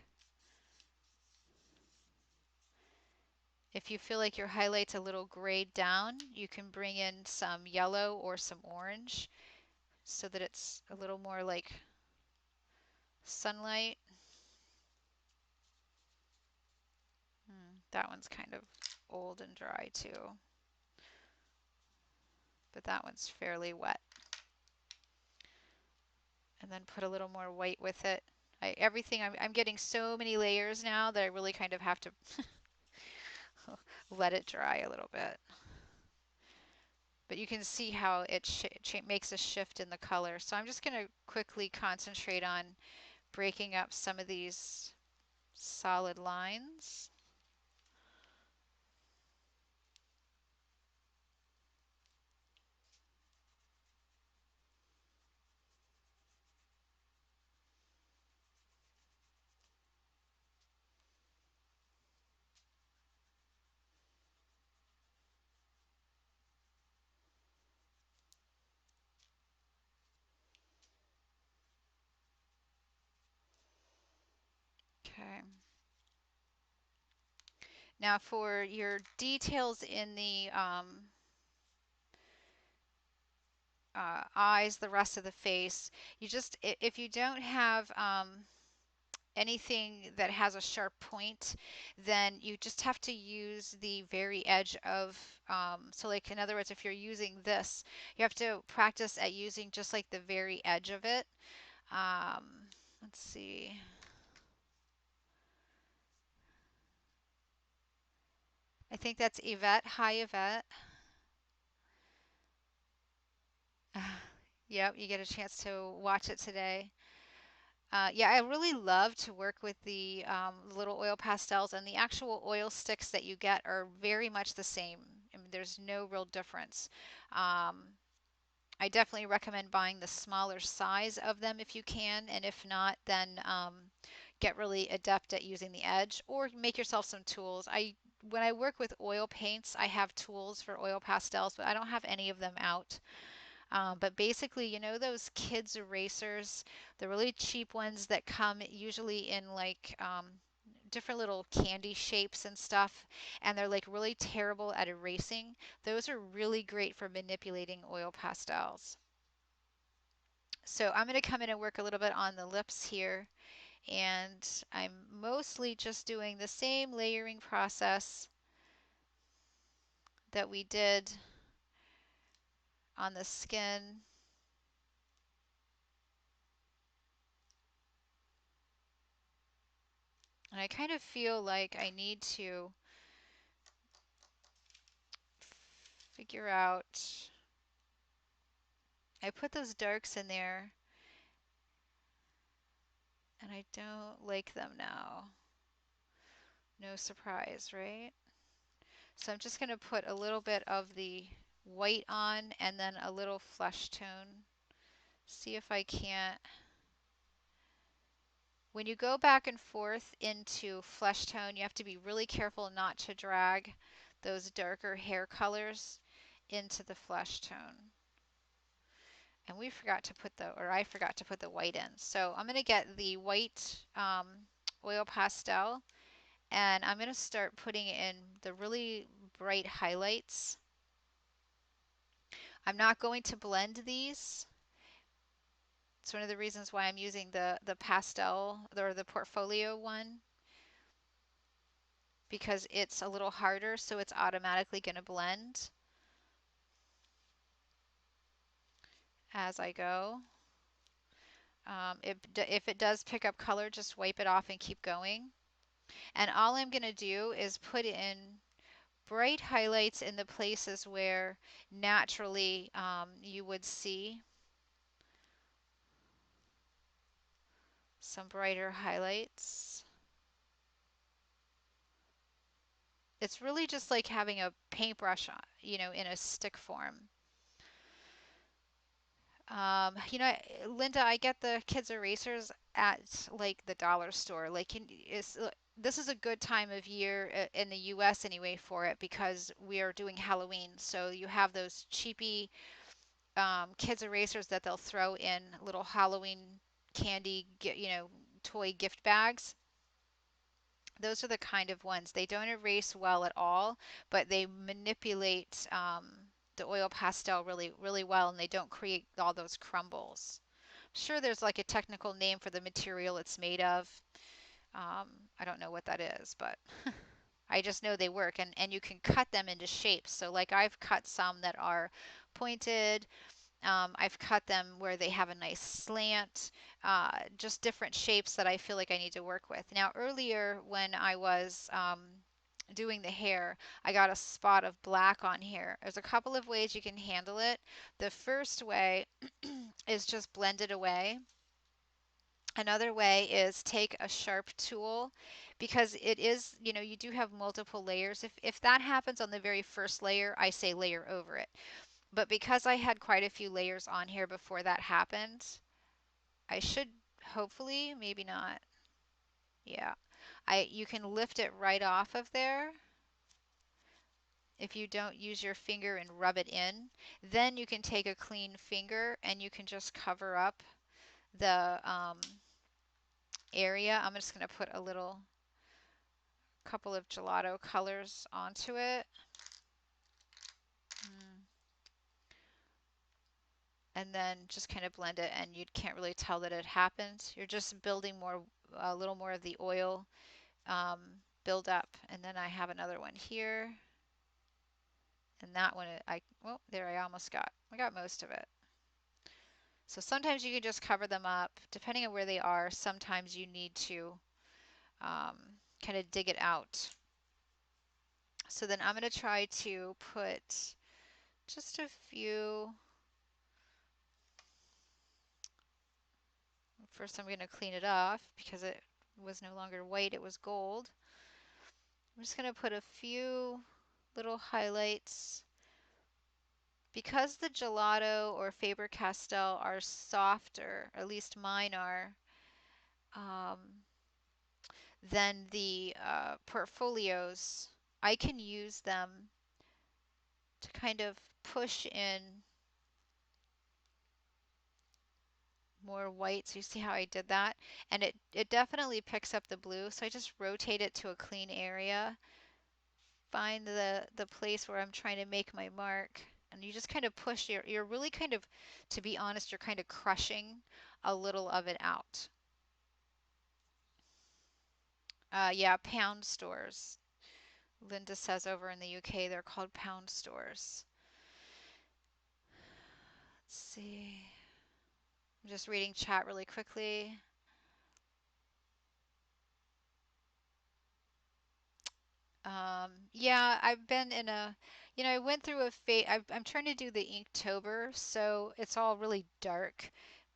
If you feel like your highlight's a little grayed down, you can bring in some yellow or some orange so that it's a little more like sunlight. That one's kind of old and dry too, but that one's fairly wet. And then put a little more white with it. I'm getting so many layers now that I really kind of have to let it dry a little bit. But you can see how it makes a shift in the color. So I'm just going to quickly concentrate on breaking up some of these solid lines. Okay. Now for your details in the eyes, the rest of the face, you just, if you don't have anything that has a sharp point, then you just have to use the very edge of, so like in other words, if you're using this, you have to practice at using just like the very edge of it. Um, let's see. I think that's Yvette. Hi, Yvette. Yep, you get a chance to watch it today. Yeah, I really love to work with the little oil pastels, and the actual oil sticks that you get are very much the same. I mean, there's no real difference. Um, I definitely recommend buying the smaller size of them if you can, and if not, then get really adept at using the edge or make yourself some tools. When I work with oil paints, I have tools for oil pastels, but I don't have any of them out. But basically, you know those kids erasers, the really cheap ones that come usually in like different little candy shapes and stuff, and they're like really terrible at erasing. Those are really great for manipulating oil pastels. So I'm going to come in and work a little bit on the lips here, and I'm mostly just doing the same layering process that we did on the skin. And I kind of feel like I need to figure out, I put those darks in there and I don't like them now. No surprise, right? So I'm just going to put a little bit of the white on and then a little flesh tone. See if I can't. When you go back and forth into flesh tone, you have to be really careful not to drag those darker hair colors into the flesh tone. And we forgot to put the, or I forgot to put the white in. So I'm going to get the white oil pastel, and I'm going to start putting in the really bright highlights. I'm not going to blend these. It's one of the reasons why I'm using the pastel or the portfolio one, because it's a little harder, so it's automatically going to blend as I go. If it does pick up color, just wipe it off and keep going. And all I'm going to do is put in bright highlights in the places where naturally you would see some brighter highlights. It's really just like having a paintbrush, you know, in a stick form. You know, Linda, I get the kids' erasers at like the dollar store. This is a good time of year in the US anyway for it because we are doing Halloween. So you have those cheapy kids' erasers that they'll throw in little Halloween candy, you know, toy gift bags. Those are the kind of ones. They don't erase well at all, but they manipulate the oil pastel really, really well, and they don't create all those crumbles. Sure, there's like a technical name for the material it's made of. Um, I don't know what that is, but I just know they work, and you can cut them into shapes. So like I've cut some that are pointed. I've cut them where they have a nice slant, just different shapes that I feel like I need to work with. Now, earlier when I was doing the hair, I got a spot of black on here. There's a couple of ways you can handle it. The first way is just blend it away. Another way is take a sharp tool because it is, you know, you do have multiple layers. If that happens on the very first layer, I say layer over it. But because I had quite a few layers on here before that happened, I should hopefully, maybe not. Yeah. You can lift it right off of there if you don't use your finger and rub it in. Then you can take a clean finger and you can just cover up the area. I'm just going to put a little couple of gelato colors onto it. Mm. And then just kind of blend it, and you can't really tell that it happened. You're just building more a little more of the oil build up. And then I have another one here. And that one, well, there I got most of it. So sometimes you can just cover them up. Depending on where they are, sometimes you need to kind of dig it out. So then I'm going to try to put just a few. First I'm going to clean it off because it was no longer white, it was gold. I'm just going to put a few little highlights. Because the Gelato or Faber-Castell are softer, at least mine are, um, than the portfolios, I can use them to kind of push in more white. So you see how I did that? And it definitely picks up the blue. So I just rotate it to a clean area, find the place where I'm trying to make my mark, and you just kind of push. You're really kind of, to be honest, you're kind of crushing a little of it out. Yeah, pound stores. Linda says over in the UK they're called pound stores. Let's see. I'm just reading chat really quickly. Yeah, I've been in a, I went through a phase. I'm trying to do the Inktober, so it's all really dark,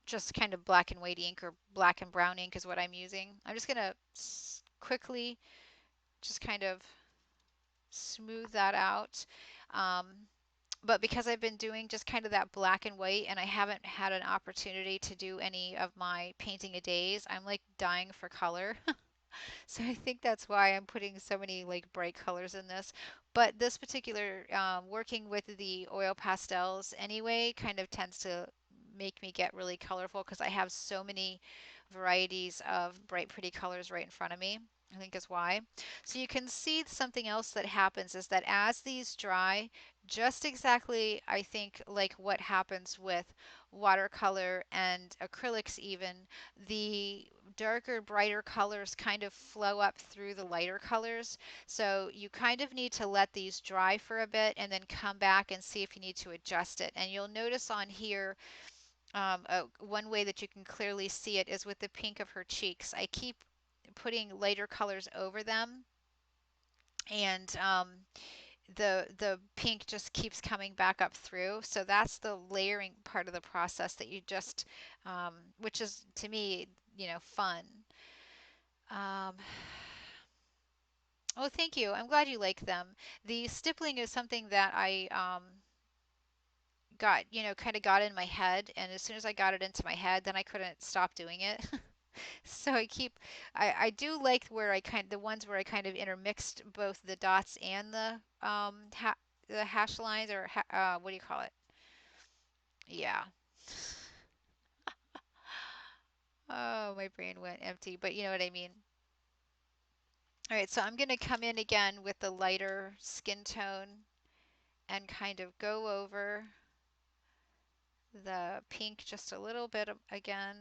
just kind of black and white ink or black and brown ink is what I'm using. I'm just gonna quickly just kind of smooth that out. Um, but because I've been doing just kind of that black and white and I haven't had an opportunity to do any of my painting a days, I'm like dying for color. So I think that's why I'm putting so many like bright colors in this. But this particular working with the oil pastels anyway kind of tends to make me get really colorful because I have so many varieties of bright pretty colors right in front of me. I think is why. So you can see something else that happens is that as these dry, just exactly I think like what happens with watercolor and acrylics even, the darker, brighter colors kind of flow up through the lighter colors. So you kind of need to let these dry for a bit and then come back and see if you need to adjust it. And you'll notice on here, one way that you can clearly see it is with the pink of her cheeks. I keep putting lighter colors over them, and the pink just keeps coming back up through. So that's the layering part of the process that you just, which is to me, fun. Um, oh, thank you. I'm glad you like them. The stippling is something that I got, kind of got in my head, and as soon as I got it into my head, then I couldn't stop doing it. So I do like where the ones where I kind of intermixed both the dots and the hash lines or what do you call it? Yeah. Oh, my brain went empty, but you know what I mean. All right, so I'm going to come in again with the lighter skin tone and kind of go over the pink just a little bit again.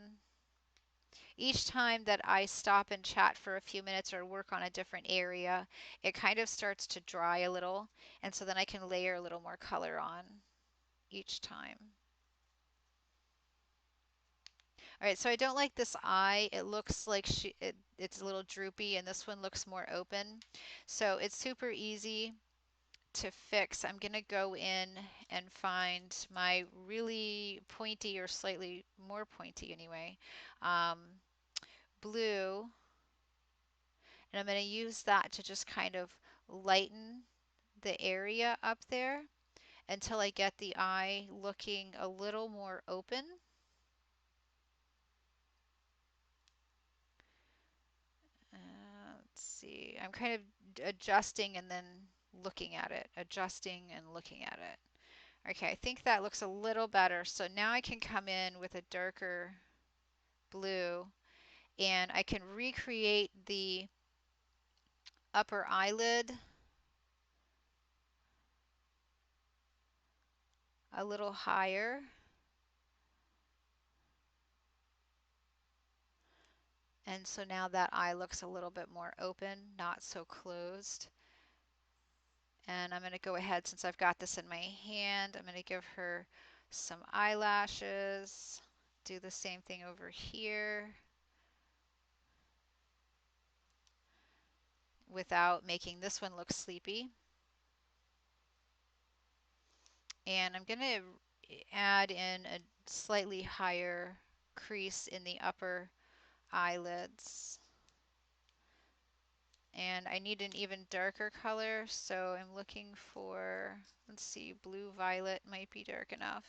Each time that I stop and chat for a few minutes or work on a different area, it kind of starts to dry a little, and so then I can layer a little more color on each time. All right, so I don't like this eye. It looks like it's a little droopy, and this one looks more open. So it's super easy to fix. I'm going to go in and find my really pointy or slightly more pointy anyway, um, blue, and I'm going to use that to just kind of lighten the area up there until I get the eye looking a little more open. Let's see, I'm kind of adjusting and then looking at it, adjusting and looking at it. Okay, I think that looks a little better. So now I can come in with a darker blue and I can recreate the upper eyelid a little higher. And so now that eye looks a little bit more open, not so closed. And I'm going to go ahead, since I've got this in my hand, I'm going to give her some eyelashes. Do the same thing over here without making this one look sleepy. And I'm going to add in a slightly higher crease in the upper eyelids. And I need an even darker color, so I'm looking for, let's see, blue violet might be dark enough.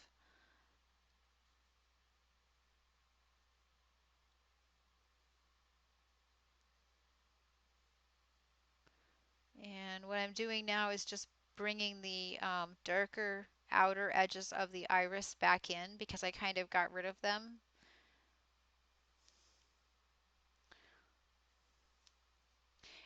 And what I'm doing now is just bringing the darker outer edges of the iris back in because I kind of got rid of them.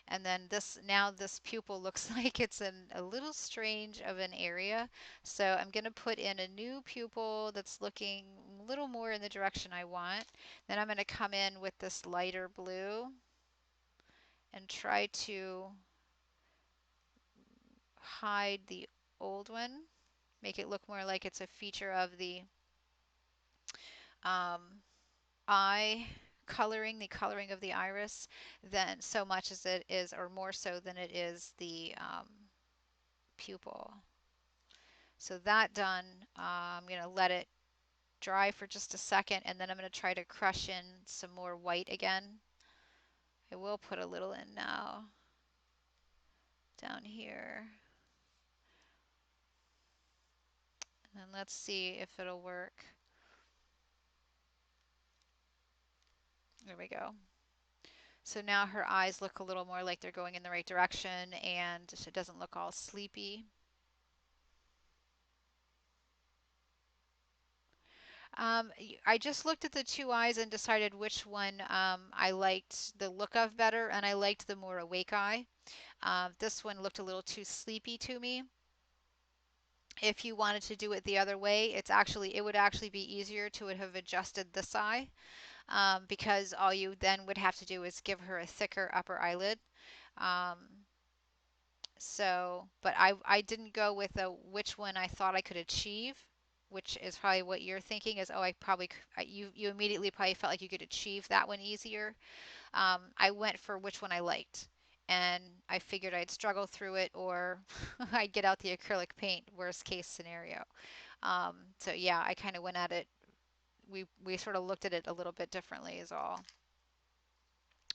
And then this pupil looks like it's in a little strange of an area. So I'm going to put in a new pupil that's looking a little more in the direction I want. Then I'm going to come in with this lighter blue and try to hide the old one, make it look more like it's a feature of the um, eye coloring, the coloring of the iris, than so much as it is, or more so than it is the pupil. So that done, I'm going to let it dry for just a second, and then I'm going to try to crush in some more white again. I will put a little in now, down here. And let's see if it'll work. There we go. So now her eyes look a little more like they're going in the right direction, and it doesn't look all sleepy. I just looked at the two eyes and decided which one I liked the look of better, and I liked the more awake eye. This one looked a little too sleepy to me. If you wanted to do it the other way, it would actually be easier to have adjusted this eye, because all you then would have to do is give her a thicker upper eyelid. Um, but I didn't go with which one I thought I could achieve, which is probably what you're thinking is, oh, you immediately probably felt like you could achieve that one easier. I went for which one I liked, and I figured I'd struggle through it, or I'd get out the acrylic paint, worst case scenario. So yeah, I kind of went at it. We sort of looked at it a little bit differently is all.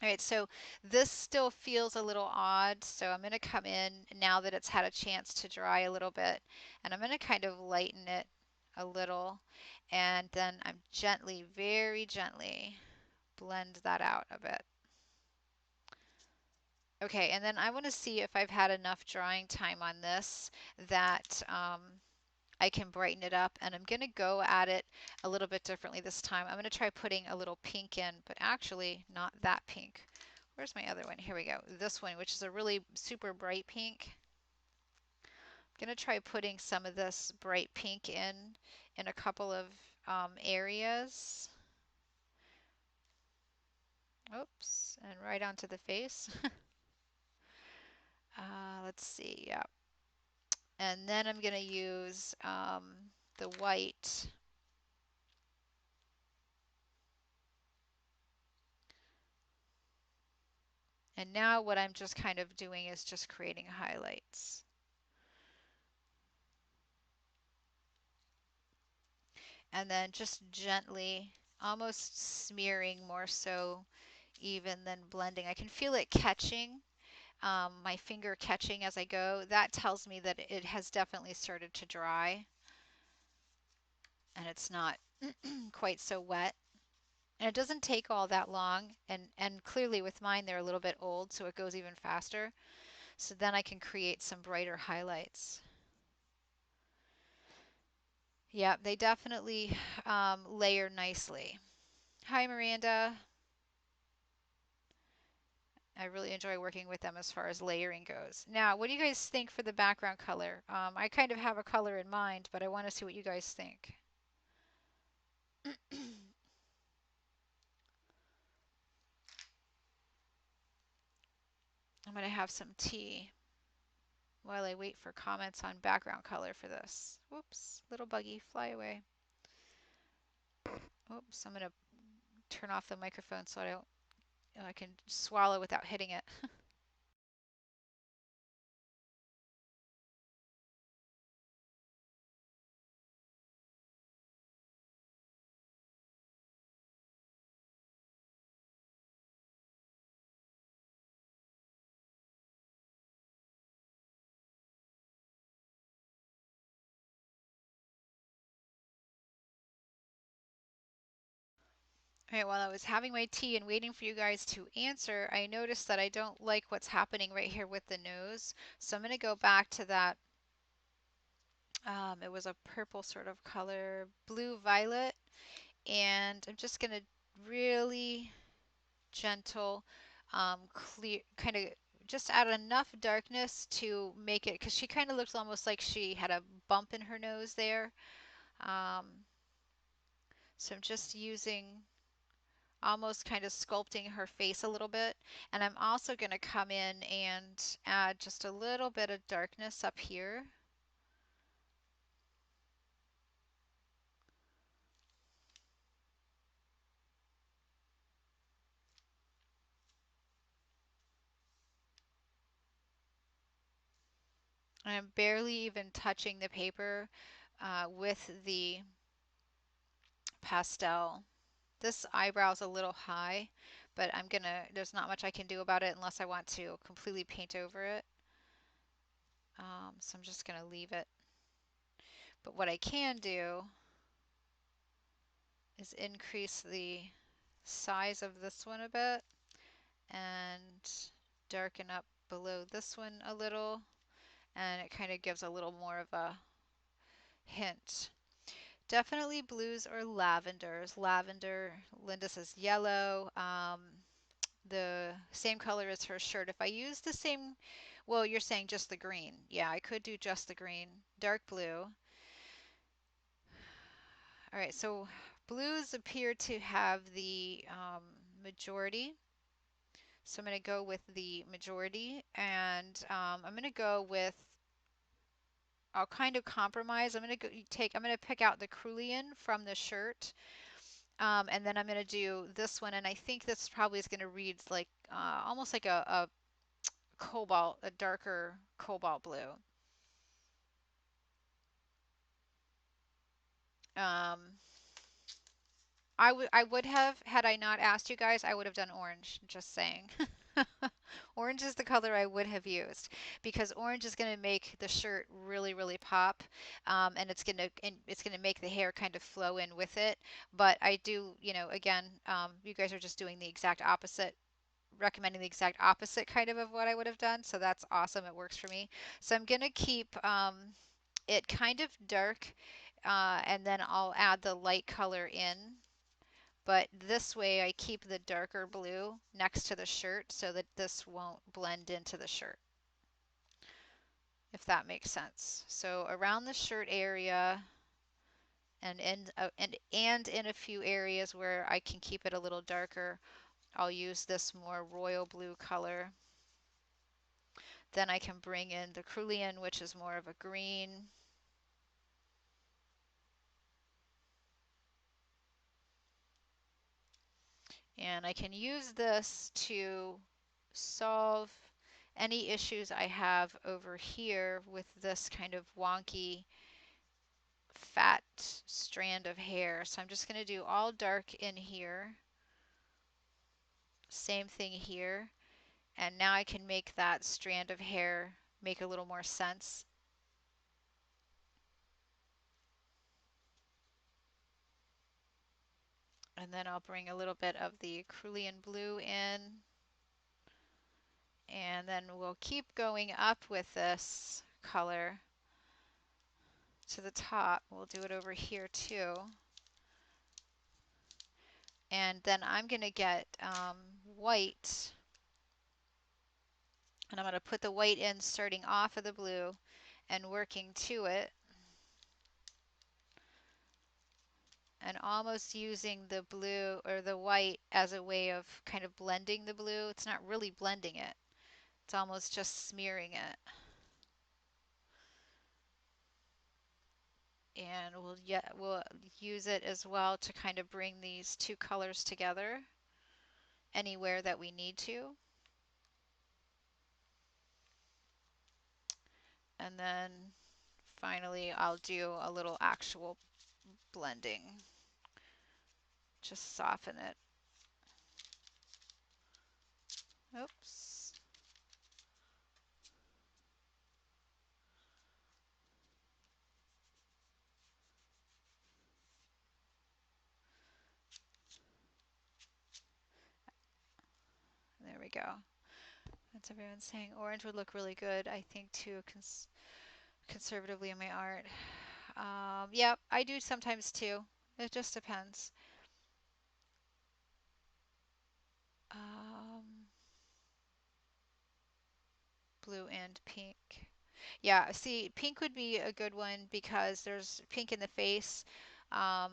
All right, so this still feels a little odd, so I'm going to come in now that it's had a chance to dry a little bit, and I'm going to kind of lighten it a little, and then I'm gently, very gently blend that out a bit. Okay, and then I want to see if I've had enough drying time on this that I can brighten it up, and I'm going to go at it a little bit differently this time. I'm going to try putting a little pink in, but actually not that pink. Where's my other one? Here we go. This one, which is a really super bright pink. I'm going to try putting some of this bright pink in a couple of areas. Oops, and right onto the face. Let's see, yeah. And then I'm going to use the white. And now what I'm just kind of doing is just creating highlights. And then just gently, almost smearing more so even than blending. I can feel it catching, my finger catching as I go. That tells me that it has definitely started to dry and it's not quite so wet. And it doesn't take all that long, and clearly with mine they're a little bit old, so it goes even faster. So then I can create some brighter highlights. Yeah, they definitely layer nicely. Hi, Miranda. I really enjoy working with them as far as layering goes. Now, what do you guys think for the background color? I kind of have a color in mind, but I want to see what you guys think. going to have some tea while I wait for comments on background color for this. Whoops, little buggy, fly away. Oops, I'm going to turn off the microphone so I can swallow without hitting it. All right, while I was having my tea and waiting for you guys to answer, I noticed that I don't like what's happening right here with the nose. So I'm going to go back to that. It was a purple sort of color, blue violet, and I'm just going to really gentle, clear, kind of just add enough darkness to make it, because she kind of looked almost like she had a bump in her nose there. Um, so I'm just using, almost kind of sculpting her face a little bit. And I'm also going to come in and add just a little bit of darkness up here. And I'm barely even touching the paper with the pastel. This eyebrow is a little high, but there's not much I can do about it unless I want to completely paint over it. So I'm just gonna leave it. But what I can do is increase the size of this one a bit and darken up below this one a little, and it kind of gives a little more of a hint. Definitely blues or lavenders. Lavender, Linda says yellow. The same color as her shirt. If I use the same, well, you're saying just the green. Yeah, I could do just the green. Dark blue. All right, so blues appear to have the majority. So I'm going to go with the majority, and I'm going to go with, I'll kind of compromise. I'm going to pick out the Cerulean from the shirt. And then I'm going to do this one, and I think this probably is going to read like almost like a cobalt, a darker cobalt blue. Um, I would have, had I not asked you guys, I would have done orange, just saying. Orange is the color I would have used because orange is going to make the shirt really, really pop, and it's gonna make the hair kind of flow in with it. But I do, again, you guys are just doing the exact opposite, recommending the exact opposite kind of what I would have done. So that's awesome. It works for me. So I'm gonna keep it kind of dark, and then I'll add the light color in. But this way I keep the darker blue next to the shirt so that this won't blend into the shirt, if that makes sense. So around the shirt area and in a few areas where I can keep it a little darker, I'll use this more royal blue color. Then I can bring in the Cerulean, which is more of a green. And I can use this to solve any issues I have over here with this kind of wonky fat strand of hair. So I'm just going to do all dark in here. Same thing here. And now I can make that strand of hair make a little more sense. And then I'll bring a little bit of the Cerulean blue in. And then we'll keep going up with this color to the top. We'll do it over here too. And then I'm going to get white, and I'm going to put the white in starting off of the blue and working to it, and almost using the blue or the white as a way of kind of blending the blue. It's not really blending it, It's almost just smearing it. And we'll use it as well to kind of bring these two colors together anywhere that we need to. And then finally I'll do a little actual blending. Just soften it. Oops. There we go. That's everyone saying orange would look really good, I think, too, conservatively in my art. Yep, I do sometimes too. It just depends. Um, Blue and pink. Yeah, see, pink would be a good one because there's pink in the face, um,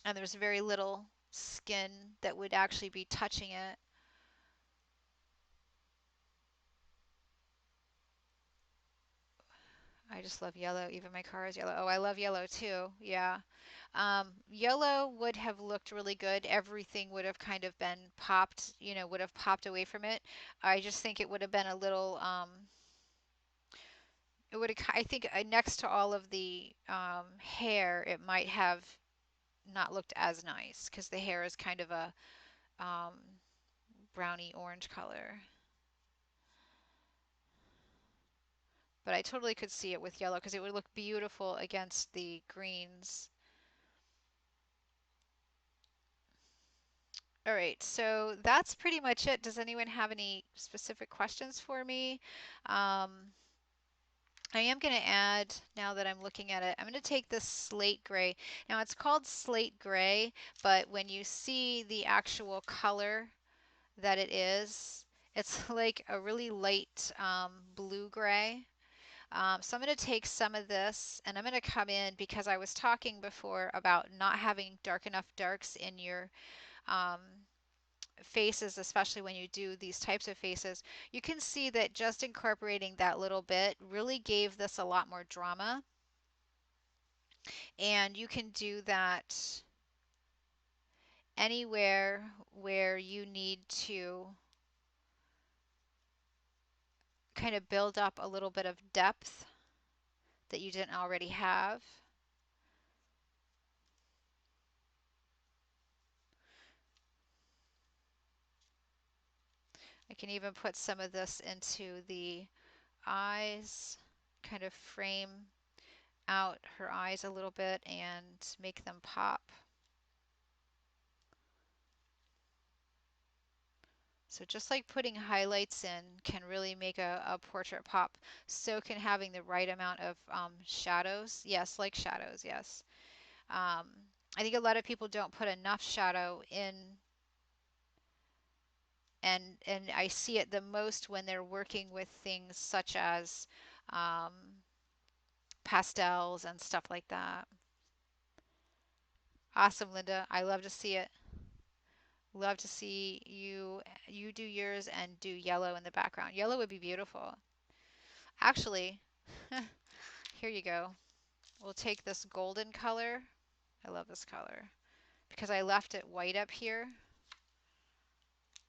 and there's very little skin that would actually be touching it. I just love yellow. Even my car is yellow. Oh, I love yellow too. Yeah. Yellow would have looked really good. Everything would have kind of been popped, would have popped away from it. I just think it would have been a little, it would have, I think next to all of the hair, it might have not looked as nice because the hair is kind of a um, browny orange color. But I totally could see it with yellow because it would look beautiful against the greens. All right, so that's pretty much it. Does anyone have any specific questions for me? I am going to add, now that I'm looking at it, I'm going to take this slate gray. Now it's called slate gray, but when you see the actual color that it is, it's like a really light blue gray. So I'm going to take some of this and I'm going to come in because I was talking before about not having dark enough darks in your um, faces, especially when you do these types of faces. You can see that just incorporating that little bit really gave this a lot more drama. And you can do that anywhere where you need to kind of build up a little bit of depth that you didn't already have. I can even put some of this into the eyes, kind of frame out her eyes a little bit and make them pop. So just like putting highlights in can really make a portrait pop, so can having the right amount of shadows. Yes, like shadows, yes. Um, I think a lot of people don't put enough shadow in, and I see it the most when they're working with things such as um, pastels and stuff like that. Awesome, Linda. I love to see it. Love to see you do yours and do yellow in the background. Yellow would be beautiful. Actually, here you go. We'll take this golden color. I love this color because I left it white up here.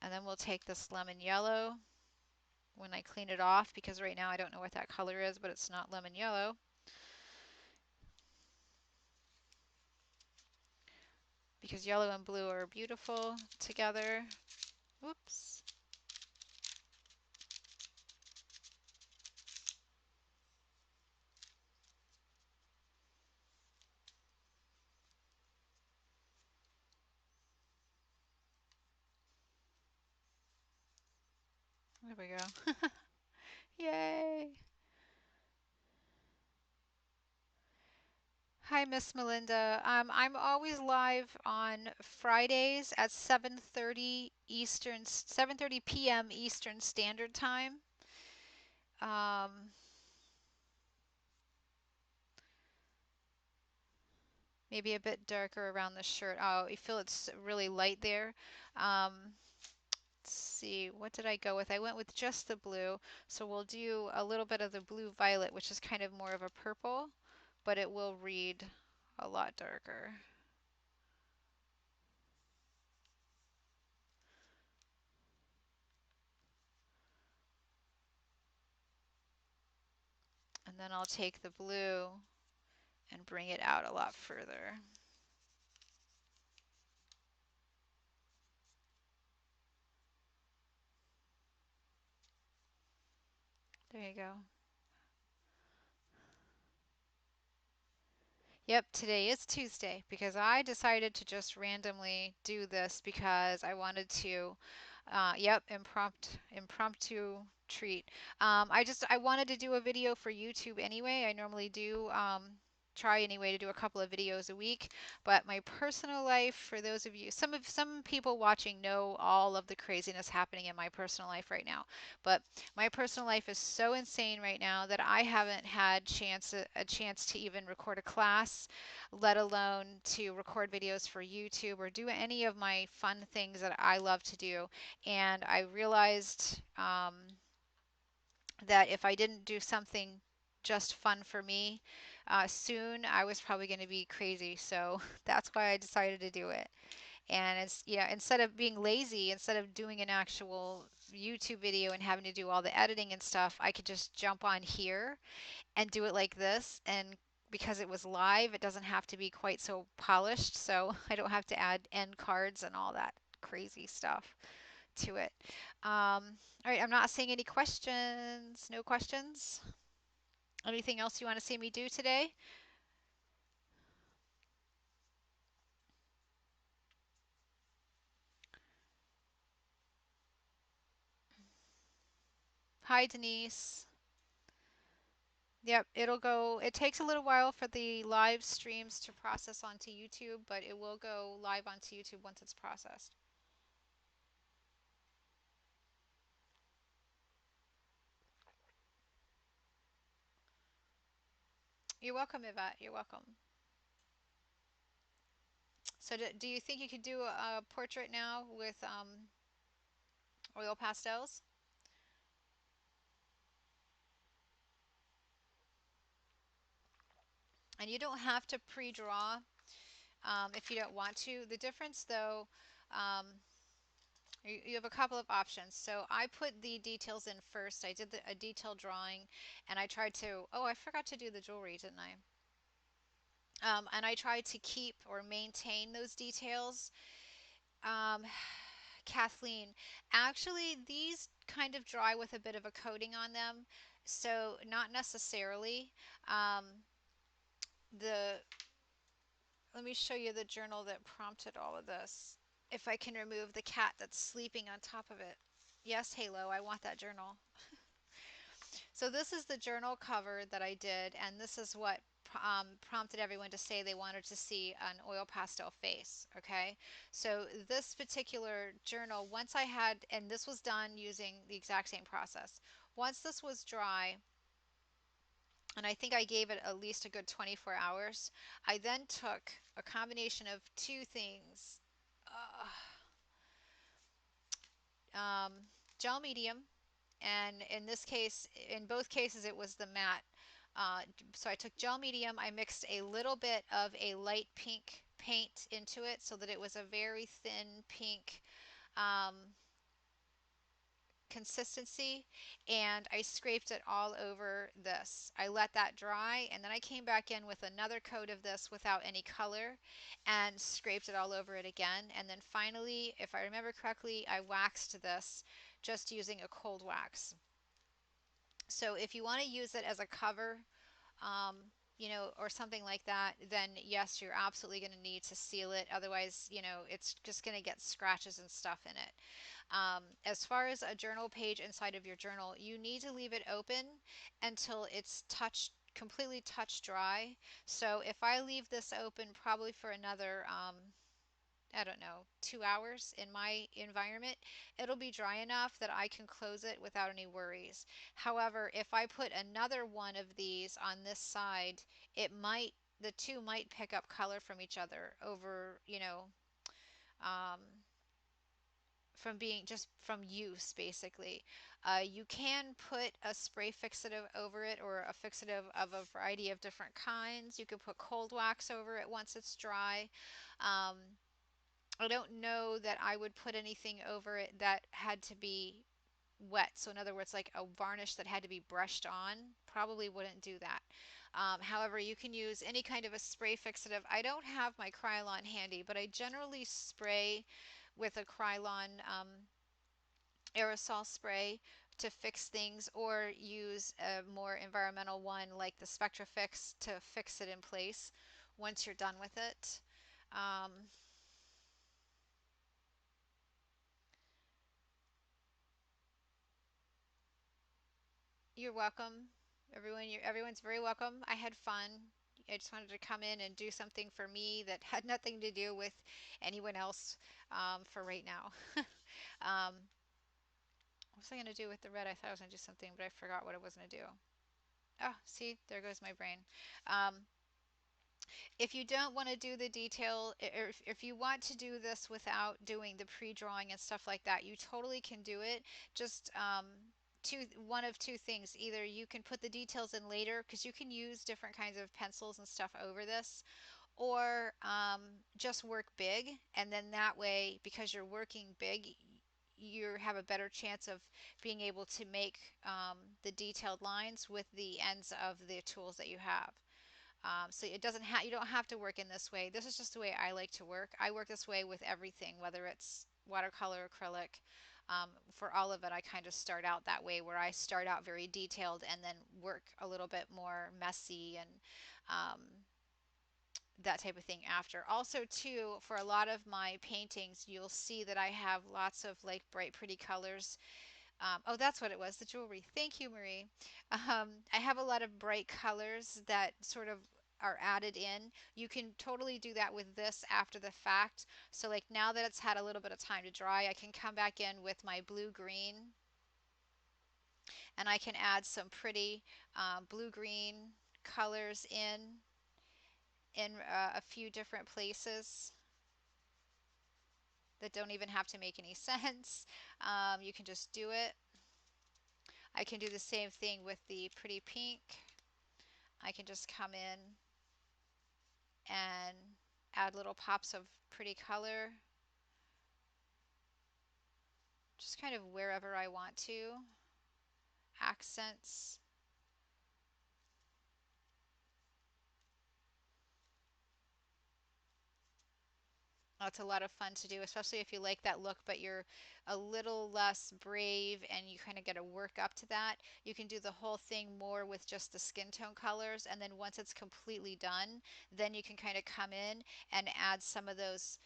And then we'll take this lemon yellow when I clean it off because right now I don't know what that color is, but it's not lemon yellow. Because yellow and blue are beautiful together. Whoops. There we go. Yay. Hi, Miss Melinda. I'm always live on Fridays at 7:30 p.m. Eastern Standard Time. Um, Maybe a bit darker around the shirt. Oh, you feel it's really light there. Um, Let's see, what did I go with? I went with just the blue. So we'll do a little bit of the blue violet, which is kind of more of a purple, but it will read a lot darker. And then I'll take the blue and bring it out a lot further. There you go. Yep, today is Tuesday because I decided to just randomly do this because I wanted to, yep, impromptu treat. I wanted to do a video for YouTube anyway. I normally do try anyway to do a couple of videos a week, but my personal life, for those of you, some people watching know all of the craziness happening in my personal life right now. But my personal life is so insane right now that I haven't had a chance to even record a class, let alone to record videos for YouTube or do any of my fun things that I love to do. And I realized that if I didn't do something just fun for me soon, I was probably going to be crazy. So that's why I decided to do it. And it's, yeah, instead of being lazy, instead of doing an actual YouTube video and having to do all the editing and stuff, I could just jump on here and do it like this. And because it was live, it doesn't have to be quite so polished. So I don't have to add end cards and all that crazy stuff to it. All right, I'm not seeing any questions. No questions? Anything else you want to see me do today? Hi, Denise. Yep, it takes a little while for the live streams to process onto YouTube, but it will go live onto YouTube once it's processed. You're welcome, Yvette. You're welcome. So do you think you could do a portrait now with oil pastels? And you don't have to pre-draw if you don't want to. The difference, though, um, you have a couple of options. So I put the details in first. I did a detailed drawing, and I tried to. Oh, I forgot to do the jewelry, didn't I? And I tried to keep or maintain those details. Um, Kathleen, actually, these kind of dry with a bit of a coating on them, so not necessarily. Um, the Let me show you the journal that prompted all of this. If I can remove the cat that's sleeping on top of it. Yes, Halo, I want that journal. So this is the journal cover that I did, and this is what prompted everyone to say they wanted to see an oil pastel face. Okay, so this particular journal, once I had, and this was done using the exact same process. Once this was dry, and I think I gave it at least a good 24 hours, I then took a combination of two things. Um, Gel medium, and in this case, in both cases, it was the matte. So I took gel medium, I mixed a little bit of a light pink paint into it so that it was a very thin pink um, consistency, and I scraped it all over this. I let that dry, and then I came back in with another coat of this without any color and scraped it all over it again. And then finally, if I remember correctly, I waxed this just using a cold wax. So if you want to use it as a cover, um, or something like that, then yes, you're absolutely going to need to seal it. Otherwise, it's just going to get scratches and stuff in it. As far as a journal page inside of your journal, you need to leave it open until it's completely touch dry. So if I leave this open probably for another I don't know, 2 hours in my environment, it'll be dry enough that I can close it without any worries. However, if I put another one of these on this side, the two might pick up color from each other over, um, from being just from use basically. You can put a spray fixative over it or a fixative of a variety of different kinds. You could put cold wax over it once it's dry. Um, I don't know that I would put anything over it that had to be wet. So in other words, like a varnish that had to be brushed on, probably wouldn't do that. However, you can use any kind of a spray fixative. I don't have my Krylon handy, but I generally spray with a Krylon aerosol spray to fix things, or use a more environmental one like the Spectra Fix to fix it in place once you're done with it. Um, you're welcome, everyone. Everyone's very welcome. I had fun. I just wanted to come in and do something for me that had nothing to do with anyone else for right now. um, what was I going to do with the red? I thought I was going to do something, but I forgot what I was going to do. Oh, see, there goes my brain. Um, if you don't want to do the detail, or if you want to do this without doing the pre-drawing and stuff like that, you totally can do it. Just one of two things. Either you can put the details in later because you can use different kinds of pencils and stuff over this, or just work big, and then that way, because you're working big, you have a better chance of being able to make the detailed lines with the ends of the tools that you have. So it doesn't have, you don't have to work in this way. This is just the way I like to work. I work this way with everything, whether it's watercolor, acrylic. For all of it, I kind of start out that way, where I start out very detailed and then work a little bit more messy and um, that type of thing after. Also, too, for a lot of my paintings, you'll see that I have lots of like bright, pretty colors. Oh, that's what it was, the jewelry. Thank you, Marie. I have a lot of bright colors that sort of are added in. You can totally do that with this after the fact. So like now that it's had a little bit of time to dry, I can come back in with my blue-green and I can add some pretty blue-green colors in a few different places that don't even have to make any sense. You can just do it. I can do the same thing with the pretty pink. I can just come in and add little pops of pretty color, just kind of wherever I want to. Accents. It's a lot of fun to do, especially if you like that look, but you're a little less brave and you kind of get to work up to that. You can do the whole thing more with just the skin tone colors, and then once it's completely done, then you can kind of come in and add some of those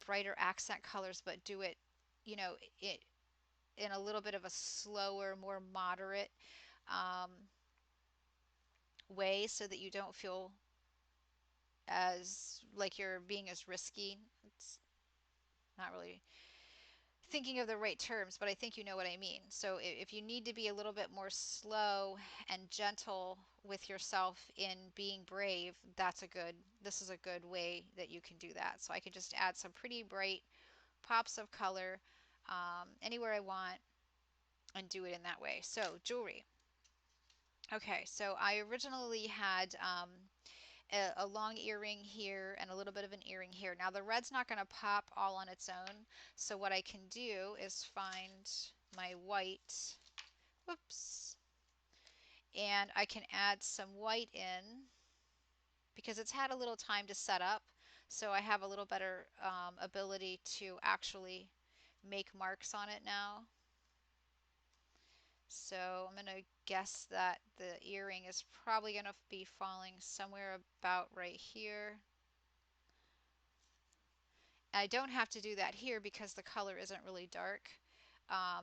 brighter accent colors, but do it, you know, it, in a little bit of a slower, more moderate um, way, so that you don't feel as like you're being as risky. It's not really thinking of the right terms, but I think you know what I mean. So if you need to be a little bit more slow and gentle with yourself in being brave, this is a good way that you can do that. So I can just add some pretty bright pops of color anywhere I want and do it in that way. So jewelry. Okay, so I originally had a long earring here and a little bit of an earring here. Now the red's not going to pop all on its own, so what I can do is find my white, whoops, and I can add some white in because it's had a little time to set up, so I have a little better ability to actually make marks on it now. So I'm going to guess that the earring is probably going to be falling somewhere about right here. I don't have to do that here because the color isn't really dark.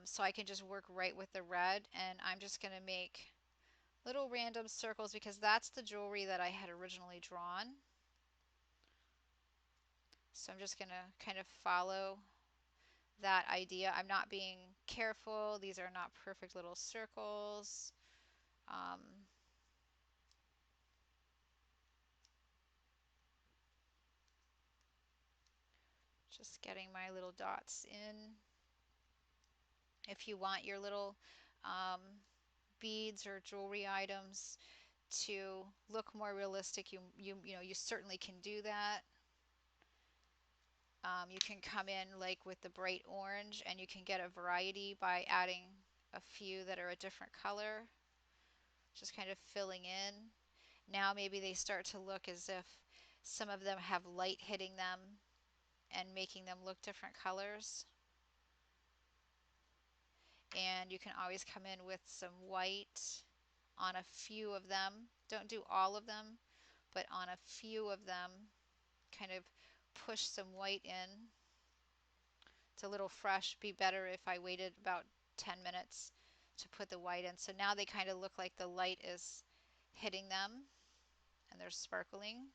So I can just work right with the red, and I'm just going to make little random circles because that's the jewelry that I had originally drawn. So I'm just going to kind of follow that idea. I'm not being careful. These are not perfect little circles. Um, just getting my little dots in. If you want your little um, beads or jewelry items to look more realistic, you certainly can do that. You can come in like with the bright orange, and you can get a variety by adding a few that are a different color, just kind of filling in. Now maybe they start to look as if some of them have light hitting them and making them look different colors. And you can always come in with some white on a few of them. Don't do all of them, but on a few of them, kind of push some white in. It's a little fresh. Be better if I waited about 10 minutes to put the white in. So now they kind of look like the light is hitting them and they're sparkling.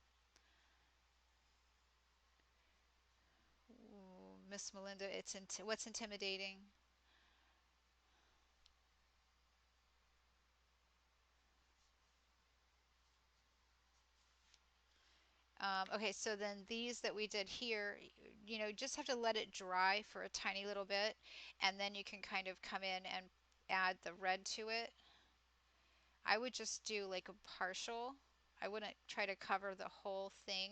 Ooh, Miss Melinda, what's intimidating? Okay, so then these that we did here, just have to let it dry for a tiny little bit, and then you can kind of come in and add the red to it. I would just do like a partial. I wouldn't try to cover the whole thing.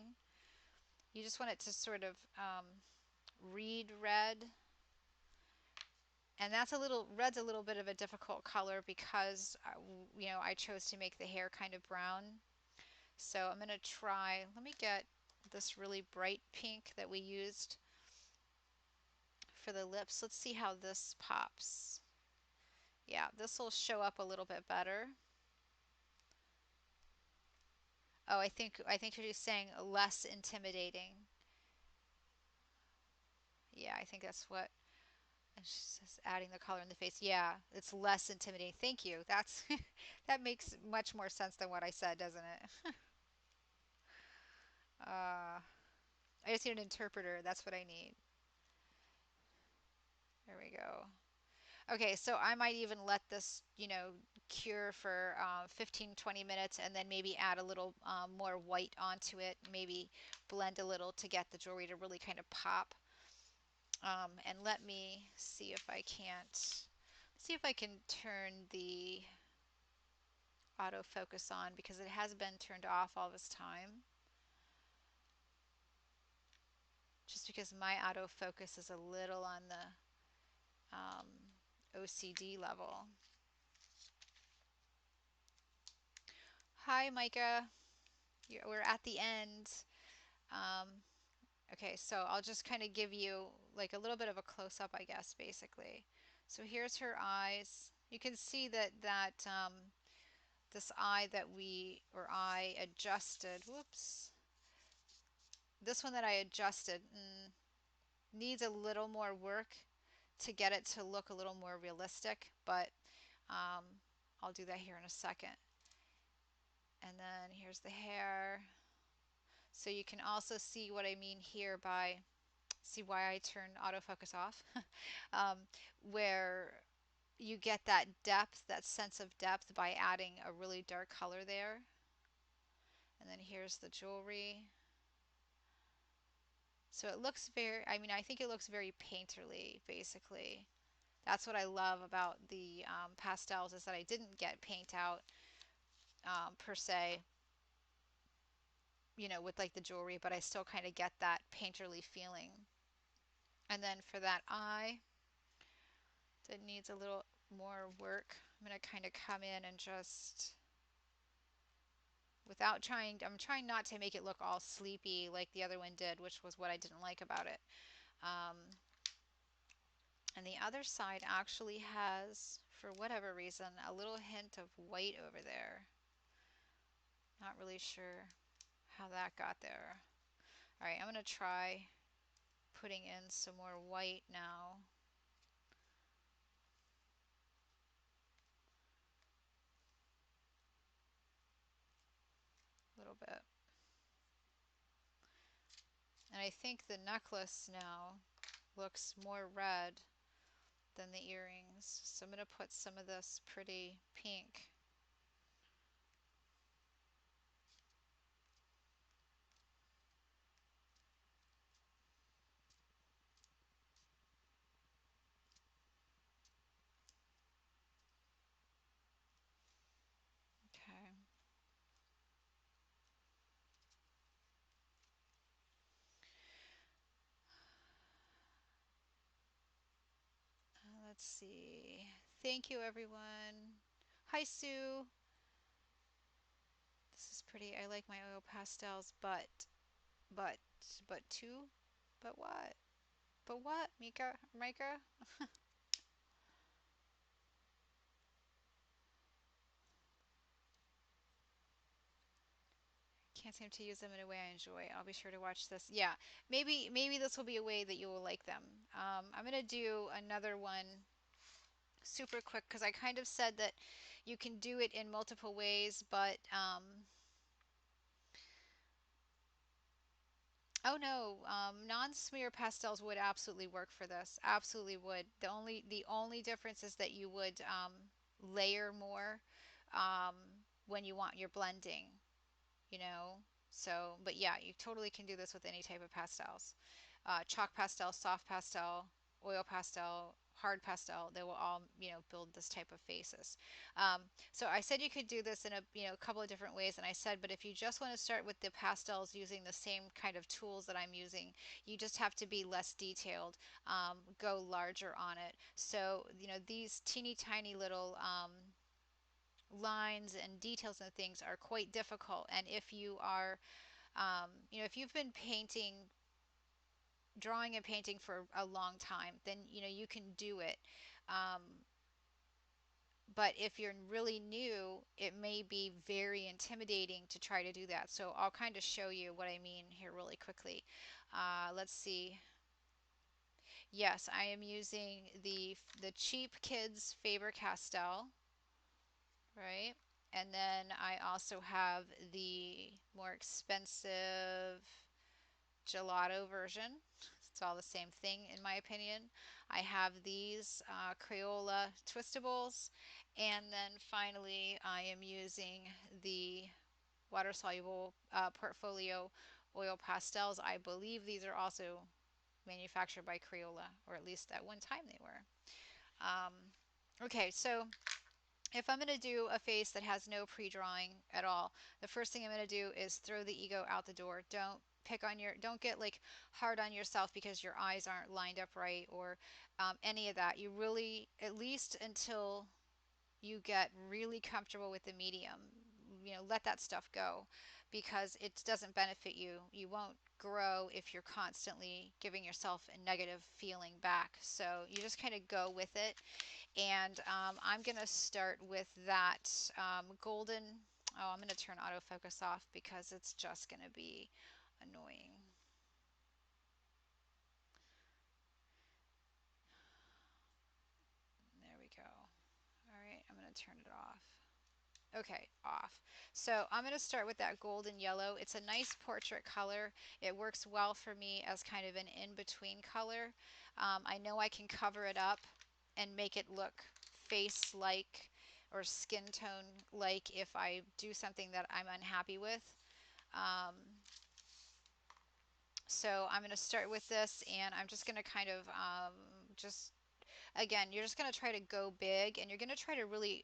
You just want it to sort of read red. And red's a little bit of a difficult color because, I chose to make the hair kind of brown. So I'm going to try, let me get this really bright pink that we used for the lips. Let's see how this pops. Yeah, this will show up a little bit better. Oh, I think you're just saying less intimidating. Yeah, I think that's what. And she's just adding the color in the face. Yeah, it's less intimidating. Thank you. That makes much more sense than what I said, doesn't it? I just need an interpreter. That's what I need. There we go. Okay, so I might even let this, cure for 15, 20 minutes and then maybe add a little more white onto it, maybe blend a little to get the jewelry to really kind of pop. And let me see if I can turn the autofocus on because it has been turned off all this time. Just because my autofocus is a little on the OCD level. Hi, Micah. We're at the end. Um, okay, so I'll just kind of give you like a little bit of a close-up, I guess, basically. So here's her eyes. You can see that this eye I adjusted. Whoops. This one that I adjusted needs a little more work to get it to look a little more realistic, but um, I'll do that here in a second. And then here's the hair. So you can also see what I mean here by, see why I turned autofocus off, where you get that depth, that sense of depth by adding a really dark color there. And then here's the jewelry. So it looks I think it looks very painterly, basically. That's what I love about the pastels is that I didn't get paint out per se, with like the jewelry, but I still kind of get that painterly feeling. And then for that eye, that needs a little more work. I'm going to kind of come in and just, I'm trying not to make it look all sleepy like the other one did, which was what I didn't like about it. Um, and the other side actually has, for whatever reason, a little hint of white over there. Not really sure how that got there. All right, I'm going to try putting in some more white now. A little bit. And I think the necklace now looks more red than the earrings. So I'm going to put some of this pretty pink. Let's see. Thank you, everyone. Hi, Sue. This is pretty. I like my oil pastels, but, but two? But what? But what, Mika? Micah? Can't seem to use them in a way I enjoy. I'll be sure to watch this. Yeah, maybe this will be a way that you will like them. I'm gonna do another one super quick because I kind of said that you can do it in multiple ways, but oh no, non-smear pastels would absolutely work for this. Absolutely would. The only difference is that you would layer more um, when you want your blending, you know. So, but yeah, you totally can do this with any type of pastels. Chalk pastel, soft pastel, oil pastel, hard pastel, they will all, build this type of faces. So I said you could do this in a couple of different ways, and I said, but if you just want to start with the pastels using the same kind of tools that I'm using, you just have to be less detailed, go larger on it. So, these teeny tiny little lines and details and things are quite difficult. And if you are, if you've been drawing and painting for a long time, then you can do it. Um, but if you're really new, it may be very intimidating to try to do that. So I'll kind of show you what I mean here really quickly. Let's see. Yes, I am using the cheap kids Faber-Castell, right? And then I also have the more expensive gelato version. It's all the same thing in my opinion. I have these Crayola Twistables, and then finally I am using the water soluble Portfolio oil pastels. I believe these are also manufactured by Crayola, or at least at one time they were. Um, okay, so if I'm going to do a face that has no pre-drawing at all, the first thing I'm going to do is throw the ego out the door. Don't get like hard on yourself because your eyes aren't lined up right or any of that. You really, at least until you get really comfortable with the medium, let that stuff go because it doesn't benefit you. You won't grow if you're constantly giving yourself a negative feeling back. So you just kind of go with it, and I'm going to start with that golden. Oh, I'm going to turn autofocus off because it's just going to be annoying. There we go. All right, I'm going to turn it off. Okay, off. So I'm going to start with that golden yellow. It's a nice portrait color. It works well for me as kind of an in-between color. I know I can cover it up and make it look face-like or skin tone like if I do something that I'm unhappy with. Um, so I'm going to start with this, and I'm just going to kind of just, again, you're just going to try to go big, and you're going to try to really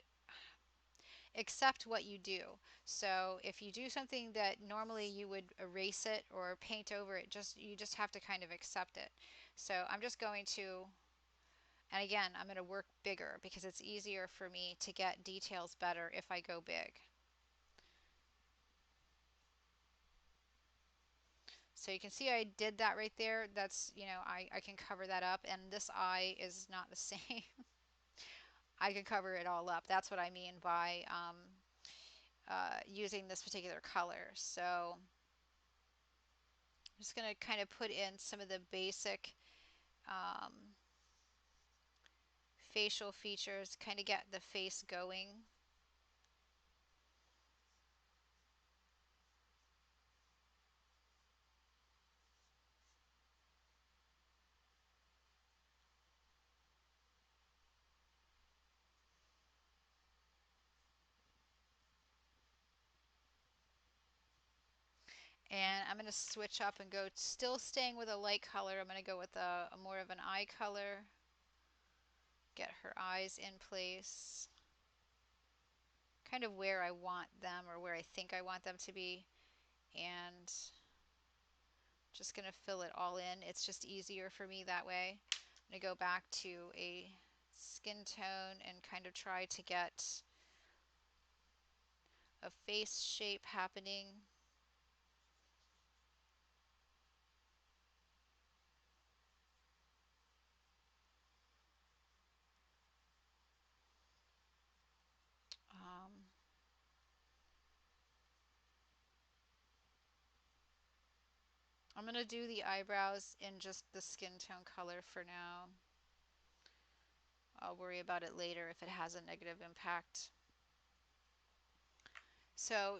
accept what you do. So if you do something that normally you would erase it or paint over it, you just have to kind of accept it. So I'm just going to, and again, I'm going to work bigger because it's easier for me to get details better if I go big. So you can see I did that right there. That's, I can cover that up, and this eye is not the same. I can cover it all up. That's what I mean by using this particular color. So I'm just going to kind of put in some of the basic um, facial features, kind of get the face going. And I'm going to switch up and go, still staying with a light color. I'm going to go with a more of an eye color. Get her eyes in place. Kind of where I want them or where I think I want them to be. And just going to fill it all in. It's just easier for me that way. I'm going to go back to a skin tone and kind of try to get a face shape happening. Um, I'm going to do the eyebrows in just the skin tone color for now. I'll worry about it later if it has a negative impact. So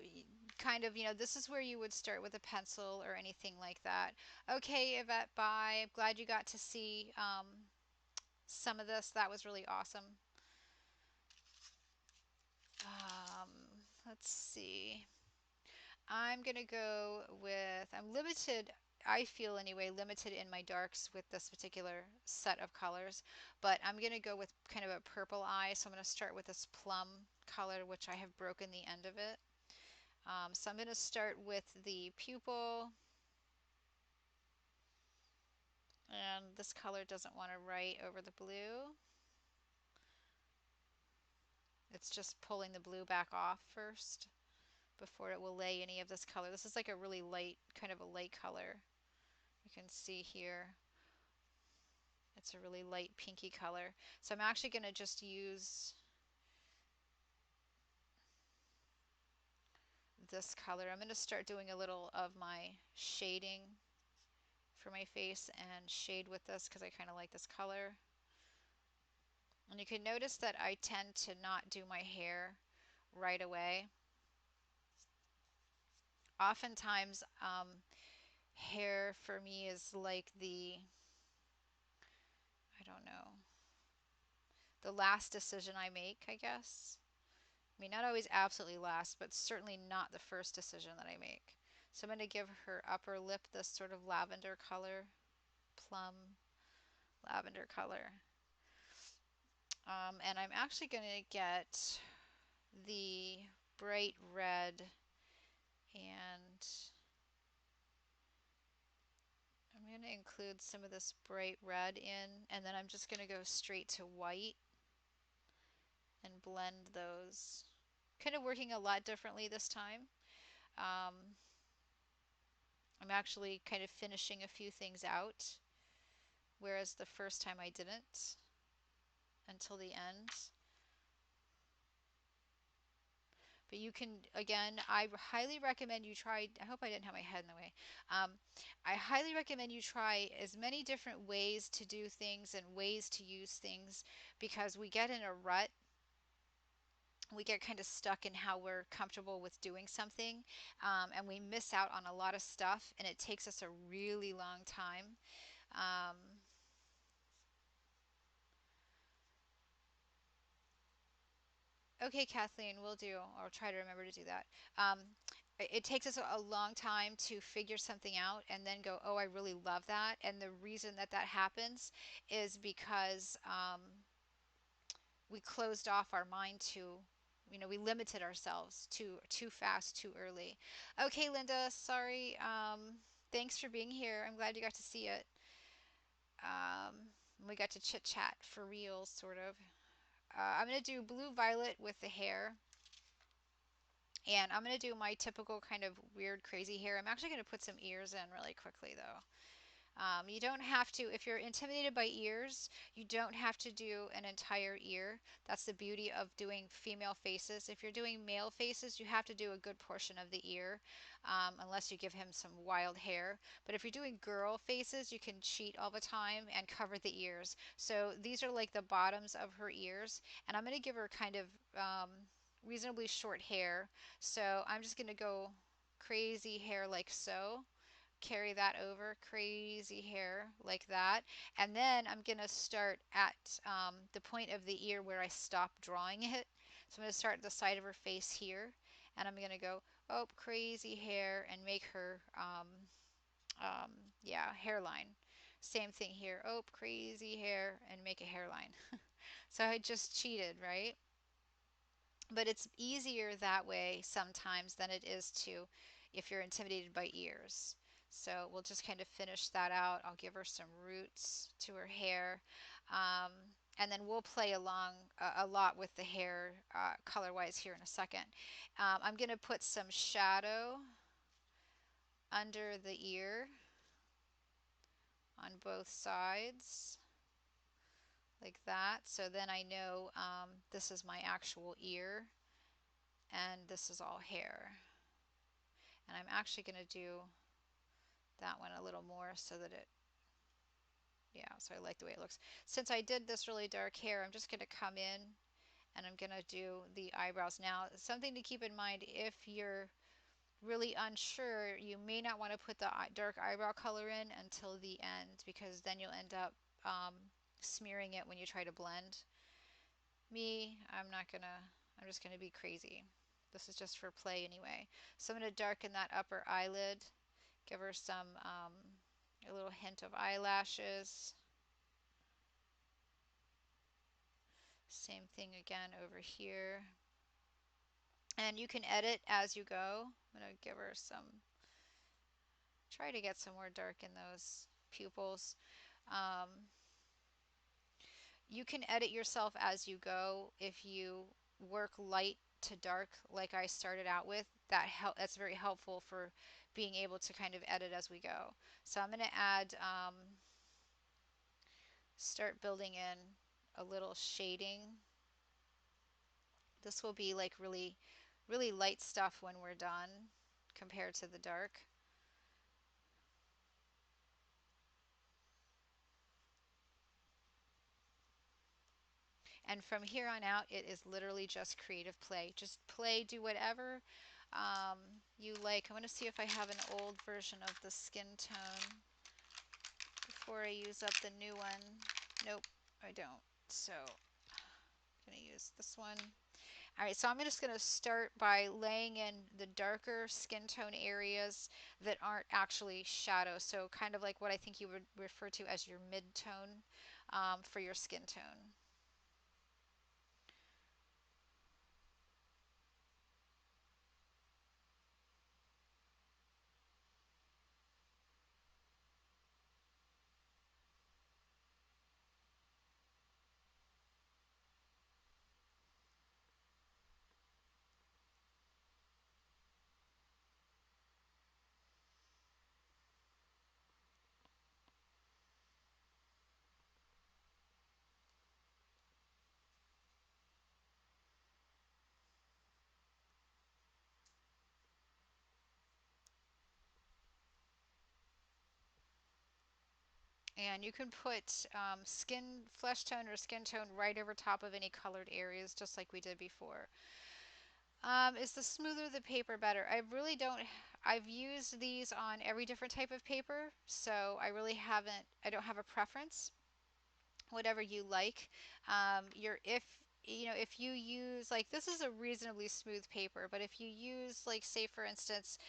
kind of, this is where you would start with a pencil or anything like that. Okay, Yvette, bye. I'm glad you got to see some of this. That was really awesome. Um, let's see. I'm going to go with, I'm limited, I feel anyway, limited in my darks with this particular set of colors, but I'm going to go with kind of a purple eye. So I'm going to start with this plum color, which I have broken the end of it. So I'm going to start with the pupil. And this color doesn't want to write over the blue. It's just pulling the blue back off first before it will lay any of this color. This is like a really light, kind of a light color. You can see here. It's a really light pinky color. So I'm actually going to just use this color. I'm going to start doing a little of my shading for my face and shade with this because I kind of like this color. And you can notice that I tend to not do my hair right away. Oftentimes, hair for me is like I don't know, the last decision I make, I guess. I mean, not always absolutely last, but certainly not the first decision that I make. So I'm going to give her upper lip this sort of lavender color, plum lavender color. And I'm actually going to get the bright red, and I'm going to include some of this bright red in, and then I'm just going to go straight to white and blend those. Kind of working a lot differently this time. Um, I'm actually kind of finishing a few things out, whereas the first time I didn't until the end. But you can, again, I highly recommend you try, I hope I didn't have my head in the way. I highly recommend you try as many different ways to do things and ways to use things, because we get in a rut. We get kind of stuck in how we're comfortable with doing something, and we miss out on a lot of stuff, and it takes us a really long time. Um, okay, Kathleen, we'll do. I'll try to remember to do that. It takes us a long time to figure something out and then go, oh, I really love that. And the reason that that happens is because we closed off our mind to, we limited ourselves too fast, too early. Okay, Linda, sorry. Thanks for being here. I'm glad you got to see it. We got to chit chat for real, sort of. I'm gonna do blue violet with the hair. And I'm going to do my typical kind of weird, crazy hair. I'm actually going to put some ears in really quickly, though. You don't have to, if you're intimidated by ears, you don't have to do an entire ear. That's the beauty of doing female faces. If you're doing male faces, you have to do a good portion of the ear, unless you give him some wild hair. But if you're doing girl faces, you can cheat all the time and cover the ears. So these are like the bottoms of her ears, and I'm going to give her kind of reasonably short hair. So I'm just going to go crazy hair like so, carry that over, crazy hair like that. And then I'm going to start at the point of the ear where I stopped drawing it. So I'm going to start at the side of her face here, and I'm going to go, oh, crazy hair, and make her, yeah, hairline. Same thing here. Oh, crazy hair, and make a hairline. So I just cheated, right? But it's easier that way sometimes than it is to if you're intimidated by ears. So we'll just kind of finish that out. I'll give her some roots to her hair. Um, And then we'll play along a lot with the hair color-wise here in a second. I'm going to put some shadow under the ear on both sides like that. So then I know this is my actual ear and this is all hair. And I'm actually going to do that one a little more so that it, yeah, so I like the way it looks. Since I did this really dark hair, I'm just going to come in and I'm going to do the eyebrows. Now, something to keep in mind, if you're really unsure, you may not want to put the dark eyebrow color in until the end, because then you'll end up smearing it when you try to blend. Me, I'm just gonna be crazy. This is just for play anyway. So I'm gonna darken that upper eyelid, give her some, a little hint of eyelashes. Same thing again over here. And you can edit as you go. I'm gonna give her some, try to get some more dark in those pupils. Um, you can edit yourself as you go. If you work light to dark like I started out with, that's very helpful for being able to kind of edit as we go. So I'm going to add, start building in a little shading. This will be like really, really light stuff when we're done compared to the dark. And from here on out, it is literally just creative play. Just play, do whatever you like. I'm going to see if I have an old version of the skin tone before I use up the new one. Nope, I don't. So I'm going to use this one. All right, so I'm just going to start by laying in the darker skin tone areas that aren't actually shadow. So kind of like what I think you would refer to as your mid-tone for your skin tone. And you can put flesh tone or skin tone right over top of any colored areas, just like we did before. Is the smoother the paper better? I really don't, I've used these on every different type of paper, so I don't have a preference. Whatever you like. If you use, like, this is a reasonably smooth paper, but if you use, like, say for instance,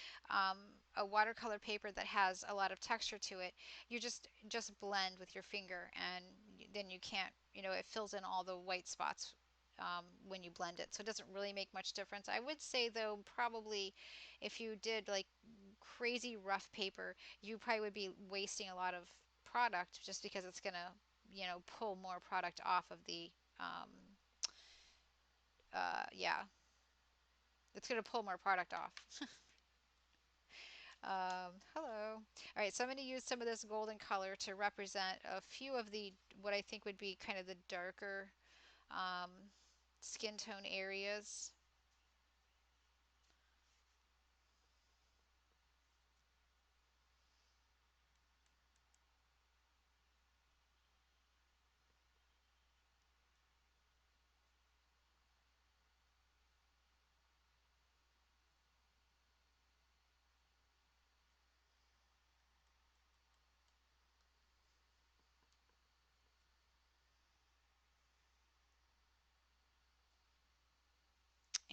a watercolor paper that has a lot of texture to it, you just blend with your finger, and then you can't, it fills in all the white spots when you blend it. So it doesn't really make much difference. I would say though, probably if you did like crazy rough paper, you probably would be wasting a lot of product just because it's gonna pull more product off of the, yeah, it's going to pull more product off. Hello. All right, so I'm going to use some of this golden color to represent a few of the, what I think would be kind of the darker um, skin tone areas.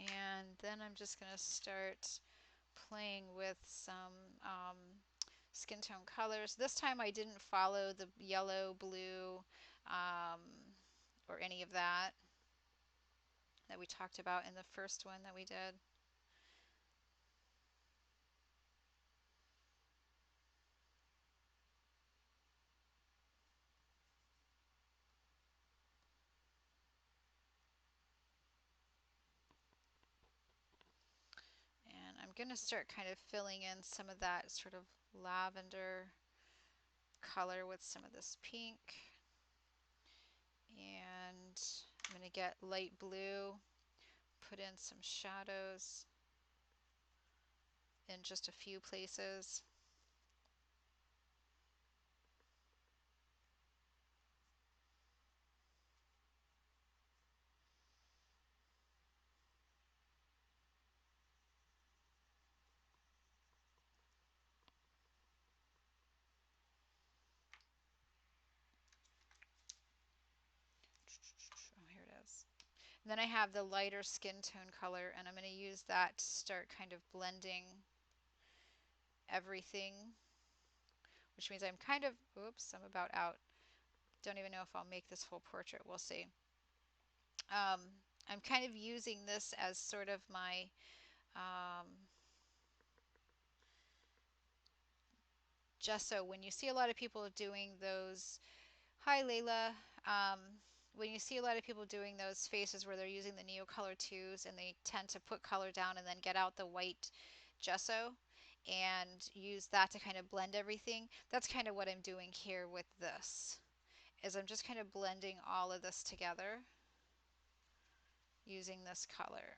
And then I'm just going to start playing with some skin tone colors. This time I didn't follow the yellow, blue, um, or any of that we talked about in the first one that we did. going to start kind of filling in some of that sort of lavender color with some of this pink. And I'm going to get light blue, put in some shadows in just a few places. Oh, here it is. And then I have the lighter skin tone color, and I'm going to use that to start kind of blending everything, which means I'm kind of, oops, I'm about out. Don't even know if I'll make this whole portrait. We'll see. I'm kind of using this as sort of my gesso. When you see a lot of people doing those, hi Layla, when you see a lot of people doing those faces where they're using the Neo Color 2s and they tend to put color down and then get out the white gesso and use that to kind of blend everything, that's kind of what I'm doing here with this, is I'm just kind of blending all of this together using this color.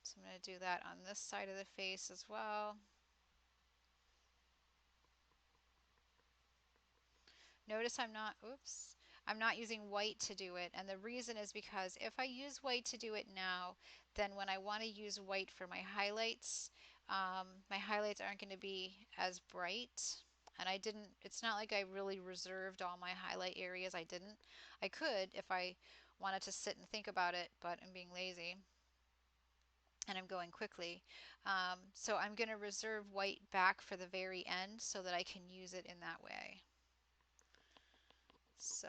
So I'm going to do that on this side of the face as well. Notice I'm not, oops, I'm not using white to do it. And the reason is because if I use white to do it now, then when I want to use white for my highlights aren't going to be as bright. And I didn't, it's not like I really reserved all my highlight areas. I didn't. I could if I wanted to sit and think about it, but I'm being lazy and I'm going quickly. So I'm going to reserve white back for the very end so that I can use it in that way. So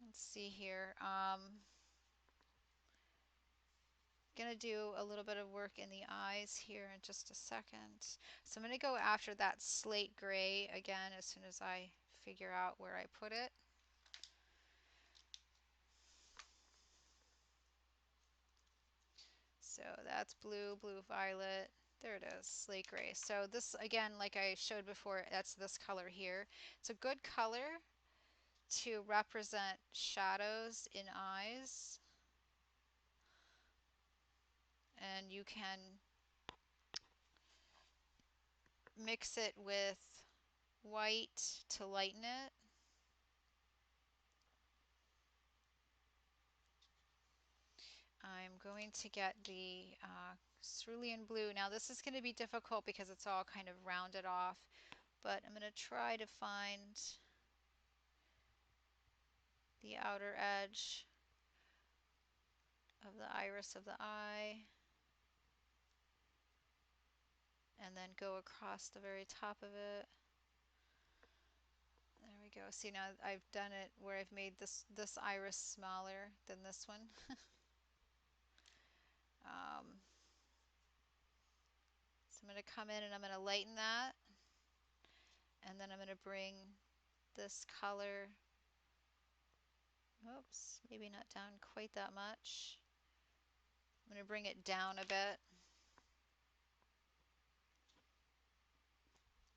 let's see here. Gonna do a little bit of work in the eyes here in just a second. So I'm gonna go after that slate gray again as soon as I figure out where I put it. So that's blue, blue, violet. There it is, slate gray. So this, again, like I showed before, that's this color here. It's a good color to represent shadows in eyes. And you can mix it with white to lighten it. I'm going to get the cerulean blue. Now this is going to be difficult because it's all kind of rounded off, but I'm going to try to find the outer edge of the iris of the eye and then go across the very top of it. There we go. See, now I've done it where I've made this iris smaller than this one. So I'm going to come in and I'm going to lighten that, and then I'm going to bring this color, oops, maybe not down quite that much. I'm going to bring it down a bit,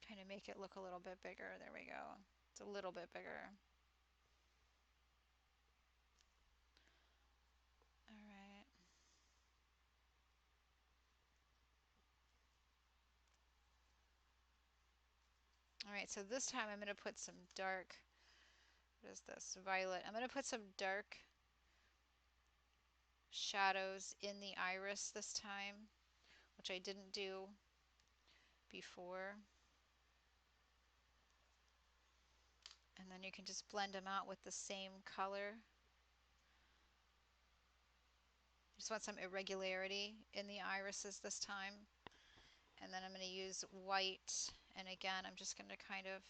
kind of make it look a little bit bigger. There we go. It's a little bit bigger. All right. All right, so this time I'm going to put some dark, what is this, violet. I'm going to put some dark shadows in the iris this time, which I didn't do before. And then you can just blend them out with the same color. Just want some irregularity in the irises this time. And then I'm going to use white, and again I'm just going to kind of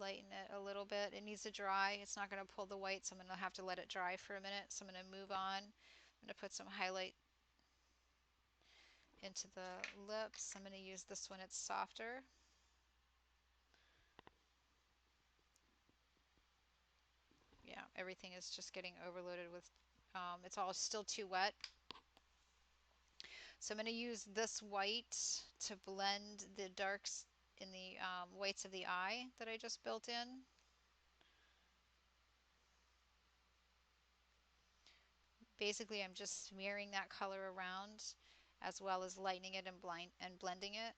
lighten it a little bit. It needs to dry. It's not going to pull the white, so I'm going to have to let it dry for a minute. So I'm going to move on. I'm going to put some highlight into the lips. I'm going to use this one, it's softer. Yeah, everything is just getting overloaded with, it's all still too wet. So I'm going to use this white to blend the darks in the whites of the eye that I just built in. Basically, I'm just smearing that color around as well as lightening it and blending it.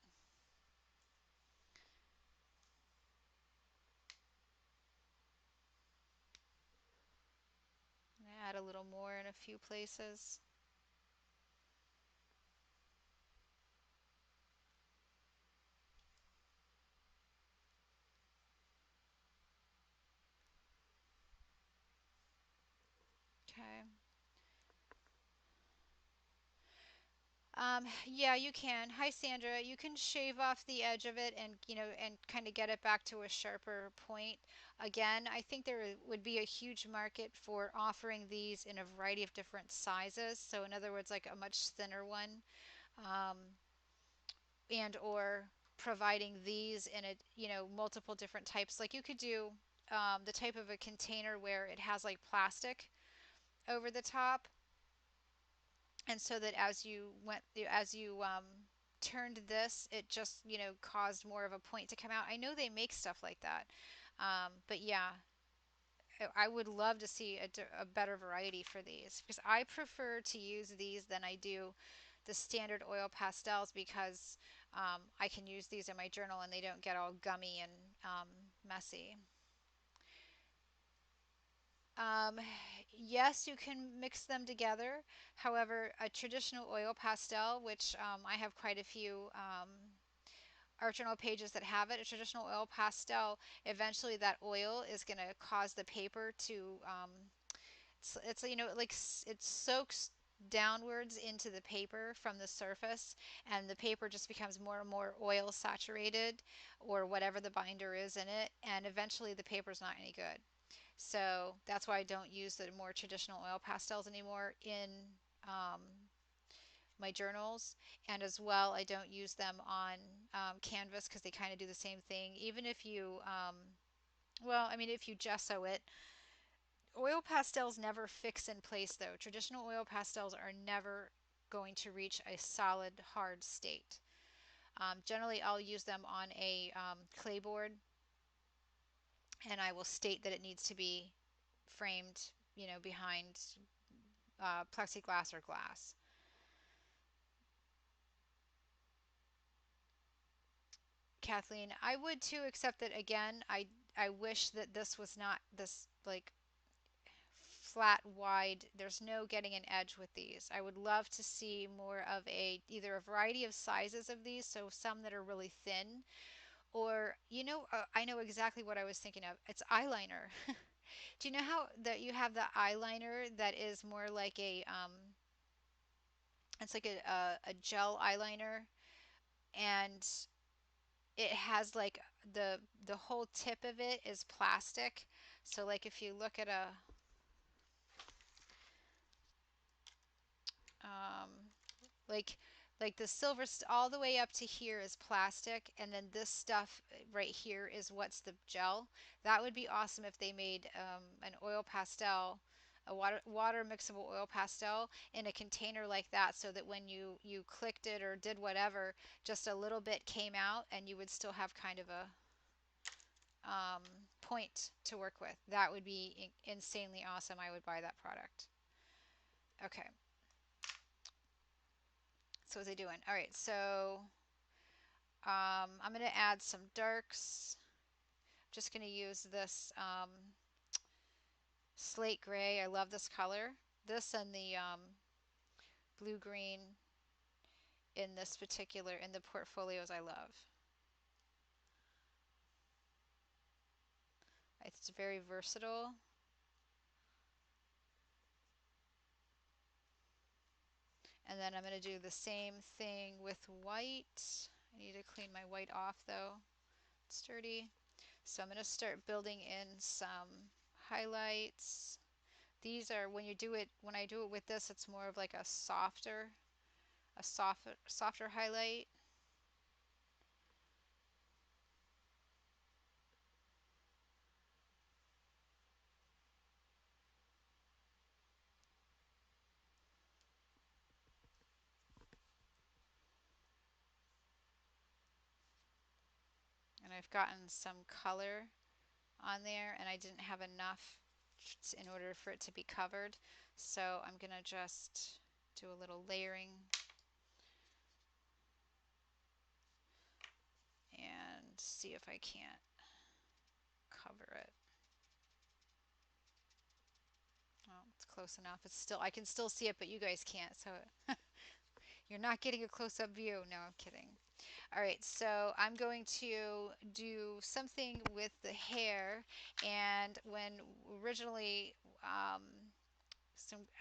Add a little more in a few places. Okay. Yeah, you can. Hi, Sandra. You can shave off the edge of it and, and kind of get it back to a sharper point. Again, I think there would be a huge market for offering these in a variety of different sizes. So in other words, like a much thinner one, um, and or providing these in a, multiple different types. Like you could do the type of a container where it has like plastic over the top, and so that as you turned this, it just caused more of a point to come out. I know they make stuff like that, but yeah, I would love to see a better variety for these because I prefer to use these than I do the standard oil pastels because I can use these in my journal and they don't get all gummy and messy. Um, yes, you can mix them together. However, a traditional oil pastel, which I have quite a few art journal pages that have it, a traditional oil pastel, eventually that oil is going to cause the paper to, it's like it soaks downwards into the paper from the surface, and the paper just becomes more and more oil saturated or whatever the binder is in it, and eventually the paper's not any good. So that's why I don't use the more traditional oil pastels anymore in um, my journals. And as well, I don't use them on canvas because they kind of do the same thing. Even if you, well, I mean, if you gesso it, oil pastels never fix in place though. Traditional oil pastels are never going to reach a solid, hard state. Generally, I'll use them on a clay board and I will state that it needs to be framed, behind plexiglass or glass. Kathleen, I would too, except that again, I wish that this was not this like flat wide. There's no getting an edge with these. I would love to see more of either a variety of sizes of these, so some that are really thin, or I know exactly what I was thinking of. It's eyeliner. Do you know how that you have the eyeliner that is more like it's like a gel eyeliner, and it has like the whole tip of it is plastic. So like if you look at a um, like the silver all the way up to here is plastic, and then this stuff right here is what's the gel. That would be awesome if they made an oil pastel, a water mixable oil pastel in a container like that, so that when you clicked it or did whatever, just a little bit came out and you would still have kind of a um, point to work with. That would be insanely awesome. I would buy that product. Okay, so what's he doing? All right, so I'm going to add some darks. Just going to use this slate gray. I love this color. This and the blue green in this particular, in the portfolios I love. It's very versatile. And then I'm going to do the same thing with white. I need to clean my white off though. It's dirty. So I'm going to start building in some highlights. These are when I do it with this, it's more of like a softer highlight. I've gotten some color on there and I didn't have enough in order for it to be covered. So I'm going to just do a little layering and see if I can't cover it. Oh, it's close enough. It's still, I can still see it, but you guys can't. So you're not getting a close-up view. No, I'm kidding. All right, so I'm going to do something with the hair. And when originally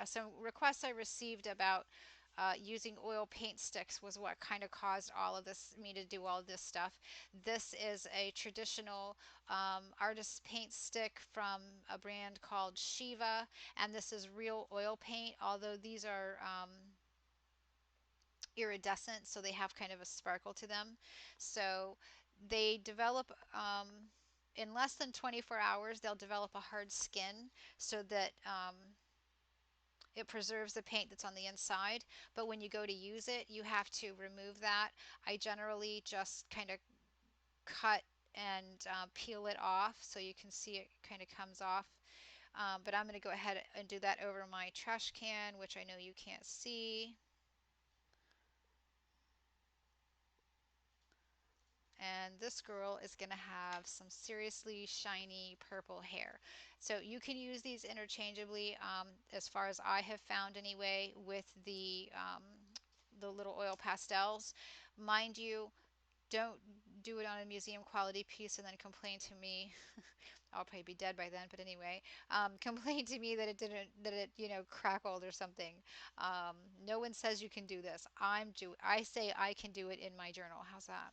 some requests I received about using oil paint sticks was what kind of caused all of this, me to do all this stuff. This is a traditional artist paint stick from a brand called Shiva, and this is real oil paint, although these are iridescent, so they have kind of a sparkle to them. So they develop in less than 24 hours, they'll develop a hard skin so that it preserves the paint that's on the inside, but when you go to use it, you have to remove that. I generally just kind of cut and peel it off so you can see it kind of comes off. But I'm going to go ahead and do that over my trash can, which I know you can't see. And this girl is going to have some seriously shiny purple hair. So you can use these interchangeably, as far as I have found anyway, with the little oil pastels. Mind you, don't do it on a museum quality piece and then complain to me. I'll probably be dead by then, but anyway, complain to me that it didn't, that it, crackled or something. No one says you can do this. I say I can do it in my journal. How's that?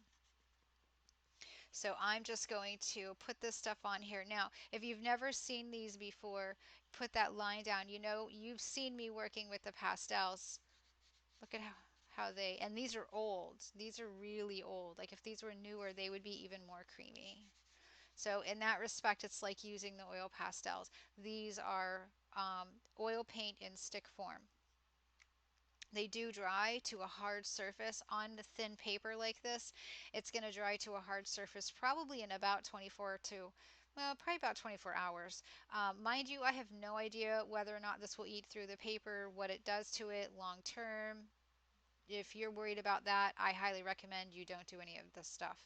So I'm just going to put this stuff on here. Now, if you've never seen these before, put that line down. You know, you've seen me working with the pastels. Look at how they, and these are old. These are really old. Like if these were newer, they would be even more creamy. So in that respect, it's like using the oil pastels. These are oil paint in stick form. They do dry to a hard surface on the thin paper like this. It's going to dry to a hard surface probably in about 24 to, well, probably about 24 hours. Mind you, I have no idea whether or not this will eat through the paper, what it does to it long term. If you're worried about that, I highly recommend you don't do any of this stuff.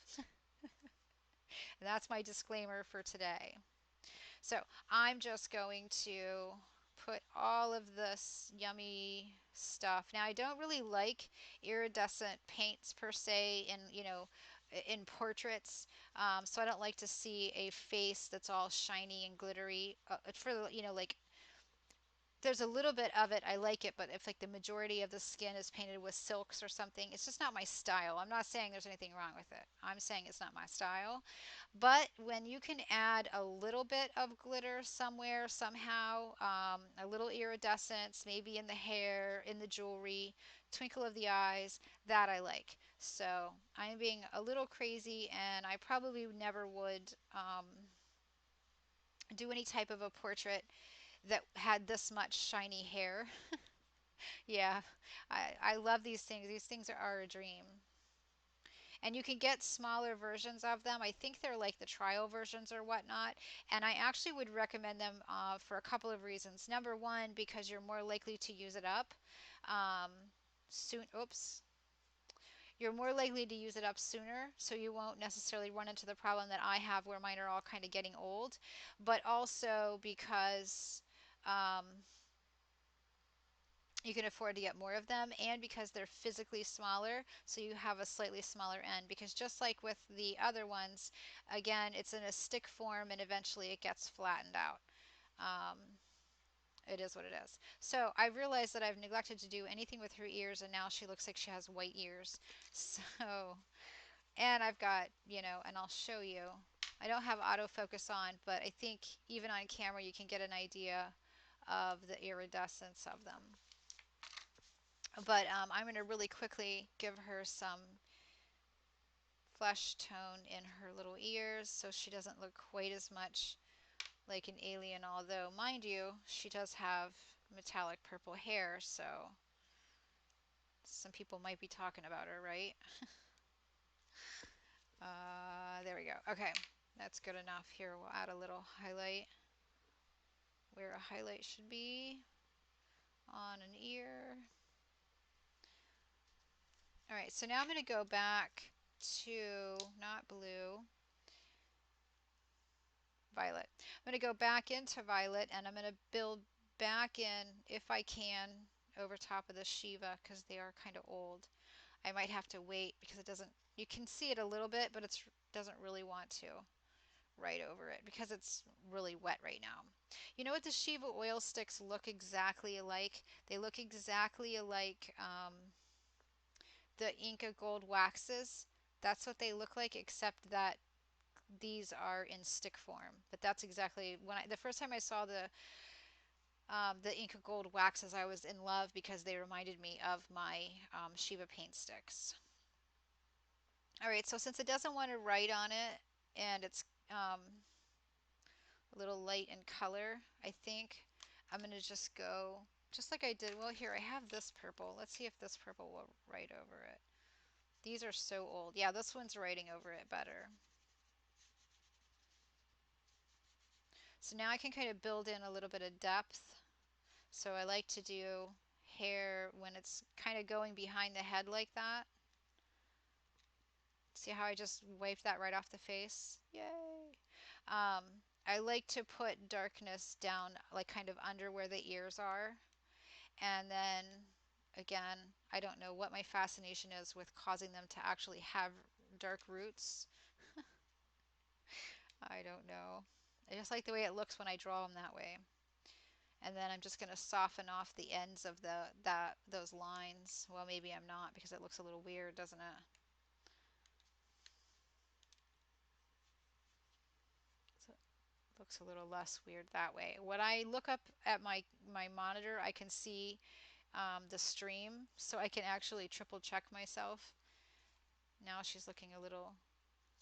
And that's my disclaimer for today. So I'm just going to put all of this yummy stuff. Now I don't really like iridescent paints per se in portraits. So I don't like to see a face that's all shiny and glittery. For the, like there's a little bit of it. I like it, but if like the majority of the skin is painted with silks or something, it's just not my style. I'm not saying there's anything wrong with it. I'm saying it's not my style. But when you can add a little bit of glitter somewhere, somehow, a little iridescence, maybe in the hair, in the jewelry, twinkle of the eyes, that I like. So I'm being a little crazy, and I probably never would do any type of a portrait that had this much shiny hair. Yeah, I love these things. These things are a dream. And you can get smaller versions of them. I think they're like the trial versions or whatnot. And I actually would recommend them for a couple of reasons. Number one, because you're more likely to use it up um, soon. Oops. You're more likely to use it up sooner, so you won't necessarily run into the problem that I have where mine are all kind of getting old. But also because you can afford to get more of them, and because they're physically smaller, so you have a slightly smaller end, because just like with the other ones, again, it's in a stick form and eventually it gets flattened out. um, it is what it is. So I realized that I've neglected to do anything with her ears, and now she looks like she has white ears. So, and I've got, and I'll show you, I don't have autofocus on, but I think even on camera you can get an idea of the iridescence of them. But I'm going to really quickly give her some flesh tone in her little ears so she doesn't look quite as much like an alien, although mind you, she does have metallic purple hair, so some people might be talking about her, right? There we go. Okay, that's good enough. Here, we'll add a little highlight where a highlight should be on an ear. All right, so now I'm going to go back to, not blue, violet. I'm going to go back into violet and I'm going to build back in, if I can, over top of the Shiva because they are kind of old. I might have to wait because it doesn't, you can see it a little bit, but it doesn't really want to right over it because it's really wet right now. You know what the Shiva oil sticks look exactly alike? They look exactly alike the Inca Gold waxes. That's what they look like, except that these are in stick form. But that's exactly when the first time I saw the Inca Gold waxes, I was in love because they reminded me of my Shiva paint sticks. All right, so since it doesn't want to write on it and it's a little light in color, I think I'm going to just go just like I did. Well, here I have this purple. Let's see if this purple will write over it. These are so old. Yeah, this one's writing over it better. So now I can kind of build in a little bit of depth. So I like to do hair when it's kind of going behind the head like that. See how I just wiped that right off the face? Yay! I like to put darkness down like kind of under where the ears are. And then again, I don't know what my fascination is with causing them to actually have dark roots. I don't know. I just like the way it looks when I draw them that way. And then I'm just going to soften off the ends of those lines. Well, maybe I'm not because it looks a little weird, doesn't it? So it looks a little less weird that way. When I look up at my monitor, I can see the stream, so I can actually triple check myself. Now she's looking a little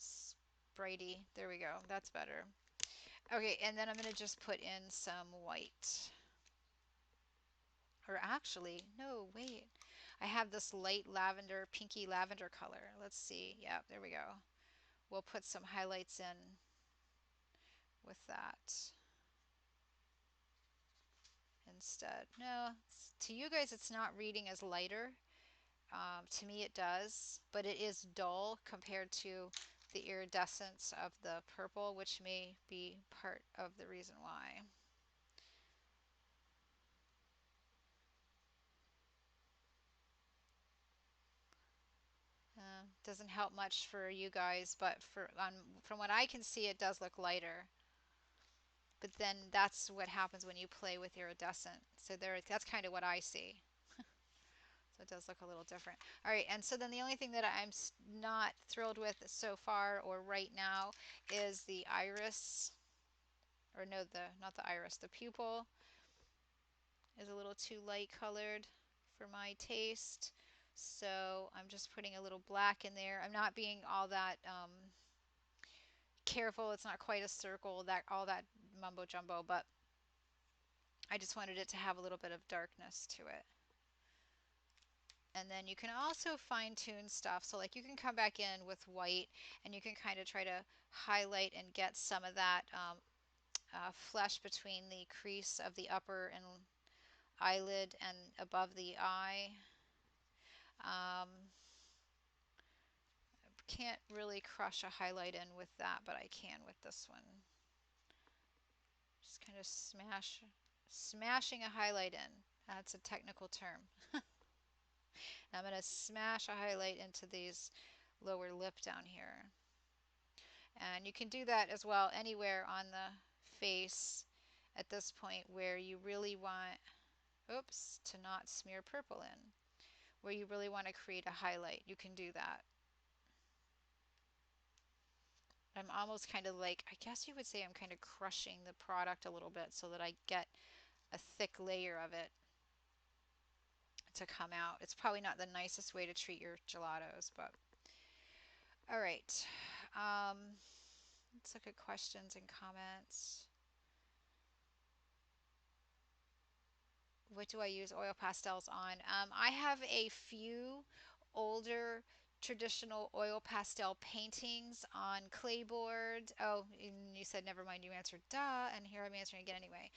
spritey. There we go. That's better. Okay, and then I'm going to just put in some white. Or actually, no, wait. I have this light lavender, pinky lavender color. Let's see. Yeah, there we go. We'll put some highlights in with that instead. No, to you guys it's not reading as lighter. To me it does, but it is dull compared to the iridescence of the purple, which may be part of the reason why. Doesn't help much for you guys, but from what I can see, it does look lighter. But then that's what happens when you play with iridescent. So that's kind of what I see. So it does look a little different. All right, and so then the only thing that I'm not thrilled with so far or right now is the iris, or no, not the iris, the pupil is a little too light colored for my taste. So I'm just putting a little black in there. I'm not being all that careful. It's not quite a circle, all that mumbo jumbo, but I just wanted it to have a little bit of darkness to it. And then you can also fine tune stuff. So like you can come back in with white and you can kind of try to highlight and get some of that flesh between the crease of the upper and eyelid and above the eye. Can't really crush a highlight in with that, but I can with this one. Just kind of smashing a highlight in. That's a technical term. I'm going to smash a highlight into these lower lip down here. And you can do that as well anywhere on the face at this point where you really want, oops, to not smear purple in. Where you really want to create a highlight, you can do that. I'm almost kind of like, I guess you would say I'm kind of crushing the product a little bit so that I get a thick layer of it to come out. It's probably not the nicest way to treat your gelatos, but all right. Let's look at questions and comments. What do I use oil pastels on? I have a few older traditional oil pastel paintings on clayboard. Oh, and you said never mind, you answered duh, and here I'm answering again anyway.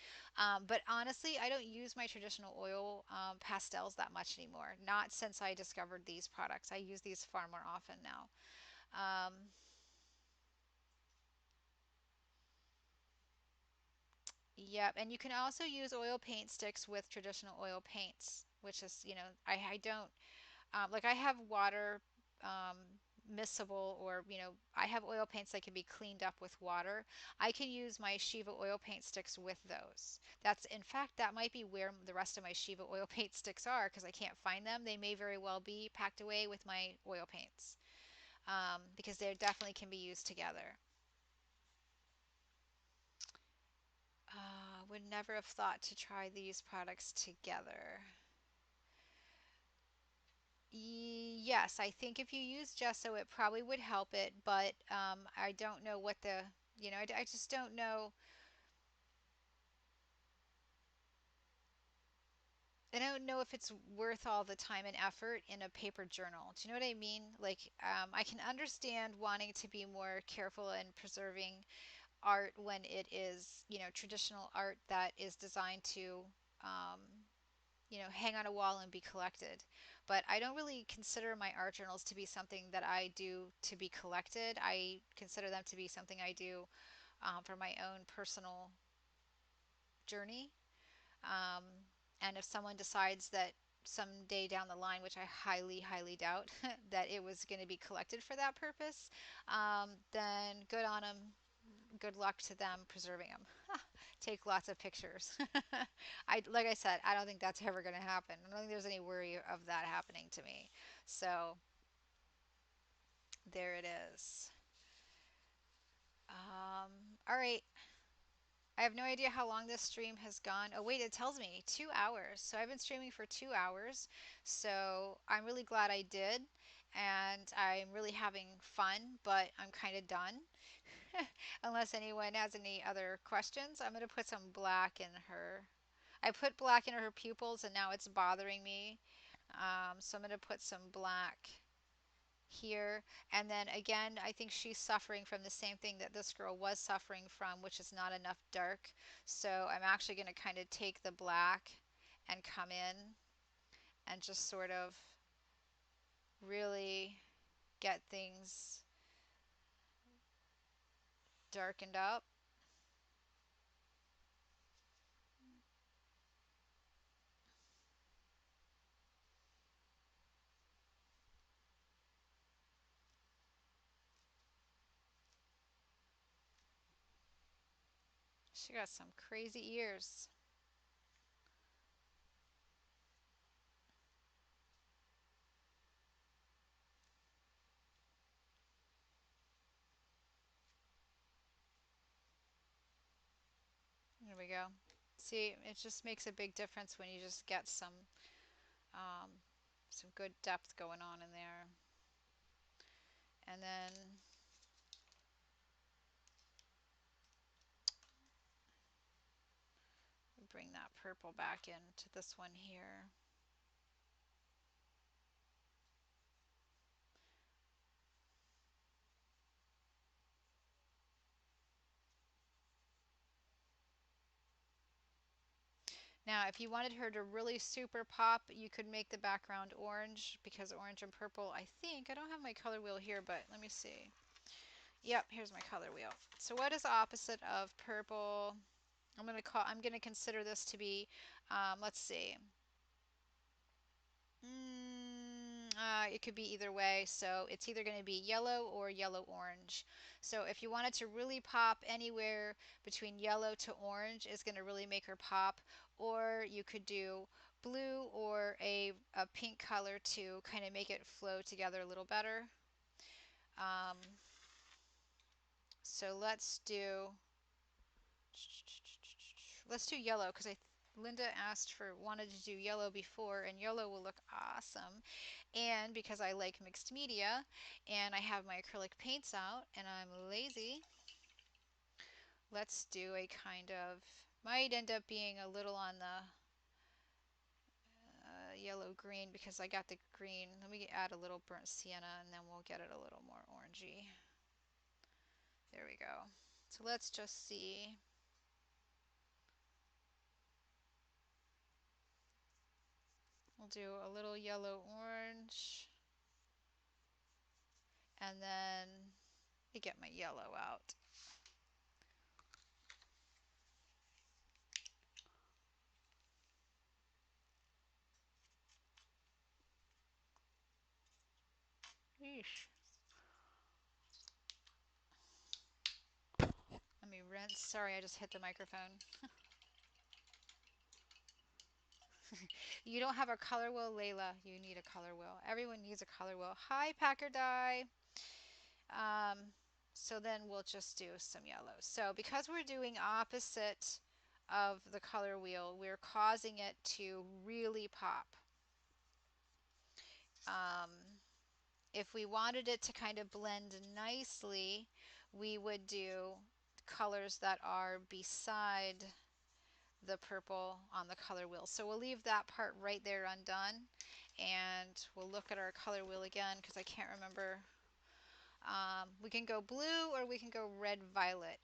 But honestly, I don't use my traditional oil pastels that much anymore. Not since I discovered these products. I use these far more often now. Um, yep, and you can also use oil paint sticks with traditional oil paints, which is, I don't. Like I have water um, miscible, or I have oil paints that can be cleaned up with water. I can use my Shiva oil paint sticks with those. That's, in fact, that might be where the rest of my Shiva oil paint sticks are, because I can't find them. They may very well be packed away with my oil paints, because they definitely can be used together. Would never have thought to try these products together. Yes, I think if you use gesso, it probably would help it, but I don't know what I just don't know. I don't know if it's worth all the time and effort in a paper journal. Do you know what I mean? Like, I can understand wanting to be more careful and preserving art when it is, traditional art that is designed to, um, hang on a wall and be collected. But I don't really consider my art journals to be something that I do to be collected. I consider them to be something I do for my own personal journey. Um, and if someone decides that someday down the line, which I highly, highly doubt, that it was going to be collected for that purpose, then good on them. Good luck to them preserving them. Take lots of pictures. Like I said, I don't think that's ever going to happen. I don't think there's any worry of that happening to me. So there it is. All right. I have no idea how long this stream has gone. Oh, wait, it tells me 2 hours. So I've been streaming for 2 hours. So I'm really glad I did. And I'm really having fun, but I'm kind of done. Unless anyone has any other questions, I'm going to put some black in her. I put black in her pupils and now it's bothering me. So I'm going to put some black here. And then again, I think she's suffering from the same thing that this girl was suffering from, which is not enough dark. So I'm actually going to kind of take the black and come in and just sort of really get things darkened up. She got some crazy ears. There we go. See, it just makes a big difference when you just get um, some good depth going on in there. And then bring that purple back into this one here. Now, if you wanted her to really super pop, you could make the background orange, because orange and purple, I think, I don't have my color wheel here, but let me see. Yep, here's my color wheel. So what is the opposite of purple? I'm gonna consider this to be, let's see. It could be either way, so it's either going to be yellow or yellow-orange. So if you wanted to really pop, anywhere between yellow to orange is going to really make her pop. Or you could do blue or a pink color to kind of make it flow together a little better. Um, so let's do yellow, because Linda wanted to do yellow before, and yellow will look awesome. And because I like mixed media and I have my acrylic paints out and I'm lazy, let's do a kind of, might end up being a little on the yellow green because I got the green. Let me add a little burnt sienna and then we'll get it a little more orangey. There we go. So let's just see. We'll do a little yellow orange and then get my yellow out. Yeesh. Let me rinse. Sorry, I just hit the microphone. You don't have a color wheel, Layla. You need a color wheel. Everyone needs a color wheel. Hi, Packer Die. Um, so then we'll just do some yellows. So because we're doing opposite of the color wheel, we're causing it to really pop. Um, if we wanted it to kind of blend nicely, we would do colors that are beside the purple on the color wheel. So we'll leave that part right there undone, and we'll look at our color wheel again because I can't remember. We can go blue or we can go red violet.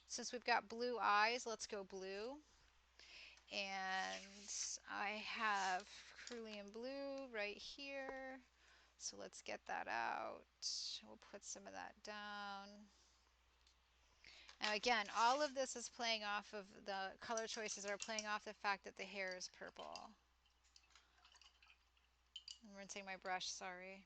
Since we've got blue eyes, let's go blue. And I have cerulean blue right here. So let's get that out. We'll put some of that down. Now again, all of this is playing off of the color choices are playing off the fact that the hair is purple. I'm rinsing my brush, sorry.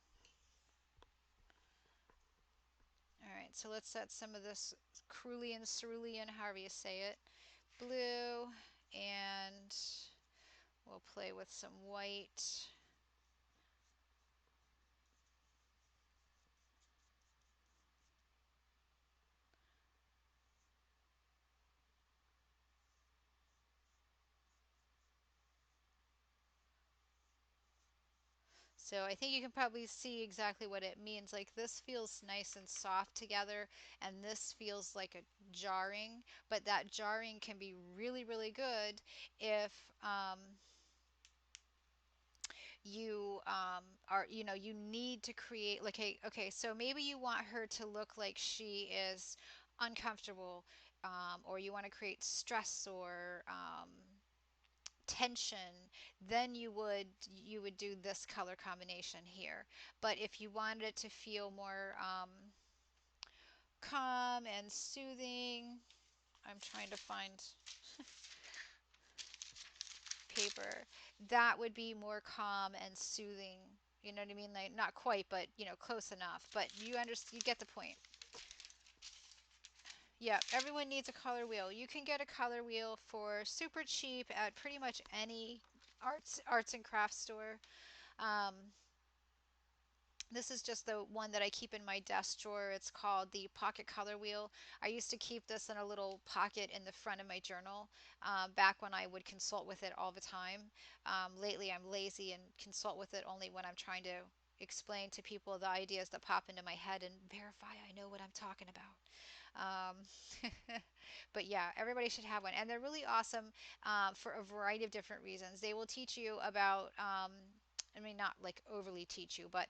Alright, so let's set some of this cerulean, however you say it, blue, and we'll play with some white. So I think you can probably see exactly what it means. Like this feels nice and soft together, and this feels like a jarring, but that jarring can be really, really good if you are, you need to create like okay, so maybe you want her to look like she is uncomfortable, or you want to create stress or tension, then you would do this color combination here. But if you wanted it to feel more calm and soothing, I'm trying to find paper, that would be more calm and soothing. You know what I mean? Like not quite, but close enough. But you get the point. Yeah, everyone needs a color wheel. You can get a color wheel for super cheap at pretty much any arts and crafts store. Um, This is just the one that I keep in my desk drawer. It's called the Pocket Color Wheel. I used to keep this in a little pocket in the front of my journal back when I would consult with it all the time. Lately, I'm lazy and consult with it only when I'm trying to explain to people the ideas that pop into my head and verify I know what I'm talking about. Um, but yeah, everybody should have one. And they're really awesome for a variety of different reasons. They will teach you about, I mean, not like overly teach you, but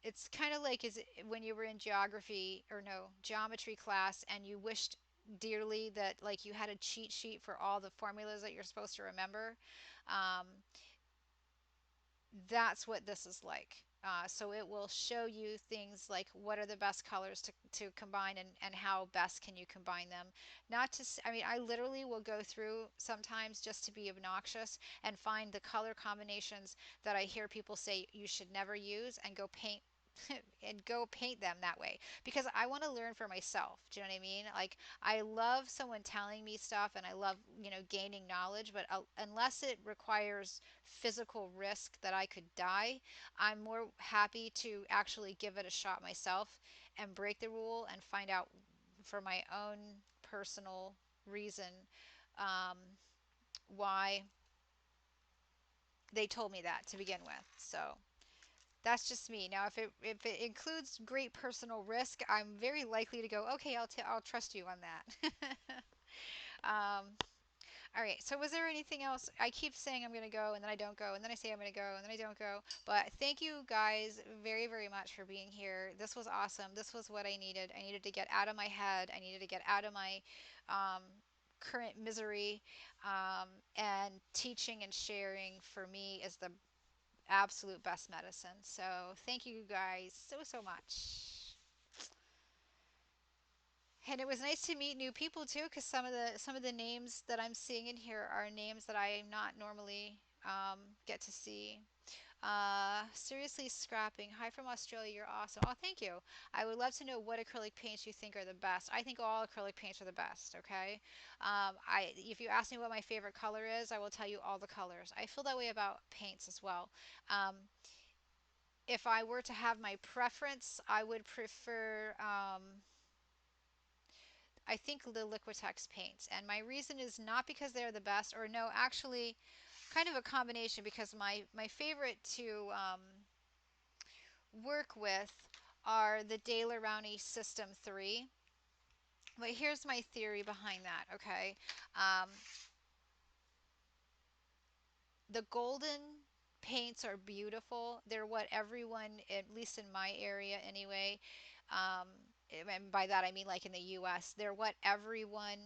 it's kind of like when you were in geography or no geometry class and you wished dearly that like you had a cheat sheet for all the formulas that you're supposed to remember. um, that's what this is like. So it will show you things like what are the best colors to combine, and how best can you combine them. Not to, I mean, I literally will go through sometimes just to be obnoxious and find the color combinations that I hear people say you should never use and go paint and go paint them that way because I want to learn for myself. Do you know what I mean? Like I love someone telling me stuff and I love, gaining knowledge, but unless it requires physical risk that I could die, I'm more happy to actually give it a shot myself and break the rule and find out for my own personal reason um, why they told me that to begin with. So that's just me. Now, if it includes great personal risk, I'm very likely to go, okay, I'll trust you on that. um, All right. So was there anything else? I keep saying I'm going to go and then I don't go and then I say I'm going to go and then I don't go. But thank you guys very, very much for being here. This was awesome. This was what I needed. I needed to get out of my head. I needed to get out of my um, current misery. And teaching and sharing for me is the absolute best medicine. So thank you guys so, so much. And it was nice to meet new people too, because some of the names that I'm seeing in here are names that I not normally get to see. Seriously scrapping. Hi from Australia. You're awesome. Oh, thank you. I would love to know what acrylic paints you think are the best. I think all acrylic paints are the best. Okay. If you ask me what my favorite color is, I will tell you all the colors. I feel that way about paints as well. Um, if I were to have my preference, I would prefer. I think the Liquitex paints. And my reason is not because they're the best, or no, actually, kind of a combination because my favorite to work with are the De La Rowney System 3. But here's my theory behind that, okay? Um, the golden paints are beautiful. They're what everyone, at least in my area anyway, um, and by that I mean like in the US, they're what everyone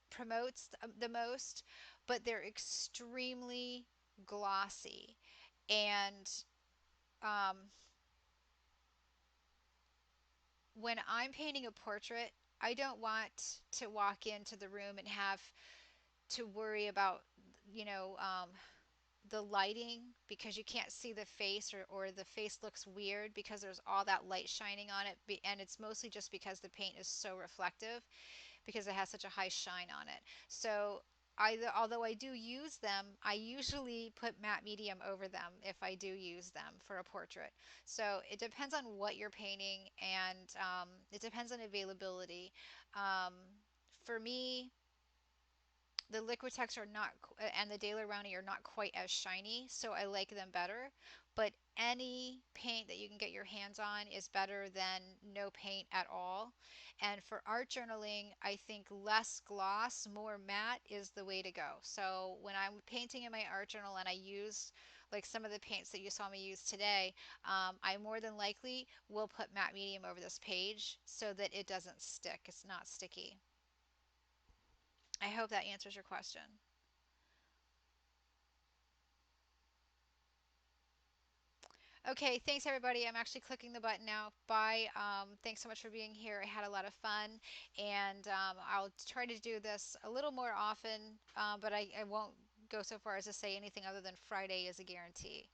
promotes the most, but they're extremely glossy. And um, when I'm painting a portrait, I don't want to walk into the room and have to worry about, you know, the lighting because you can't see the face, or the face looks weird because there's all that light shining on it. And it's mostly just because the paint is so reflective, because it has such a high shine on it. So although I do use them, I usually put matte medium over them if I do use them for a portrait. So it depends on what you're painting, and it depends on availability. Um, for me, the Liquitex are not, and the De La Rowney are not quite as shiny, so I like them better. But any paint that you can get your hands on is better than no paint at all. And for art journaling, I think less gloss, more matte is the way to go. So when I'm painting in my art journal and I use like some of the paints that you saw me use today, I more than likely will put matte medium over this page so that it doesn't stick. It's not sticky. I hope that answers your question. Okay, thanks everybody. I'm actually clicking the button now. Bye. Thanks so much for being here. I had a lot of fun, and I'll try to do this a little more often, but I won't go so far as to say anything other than Friday is a guarantee.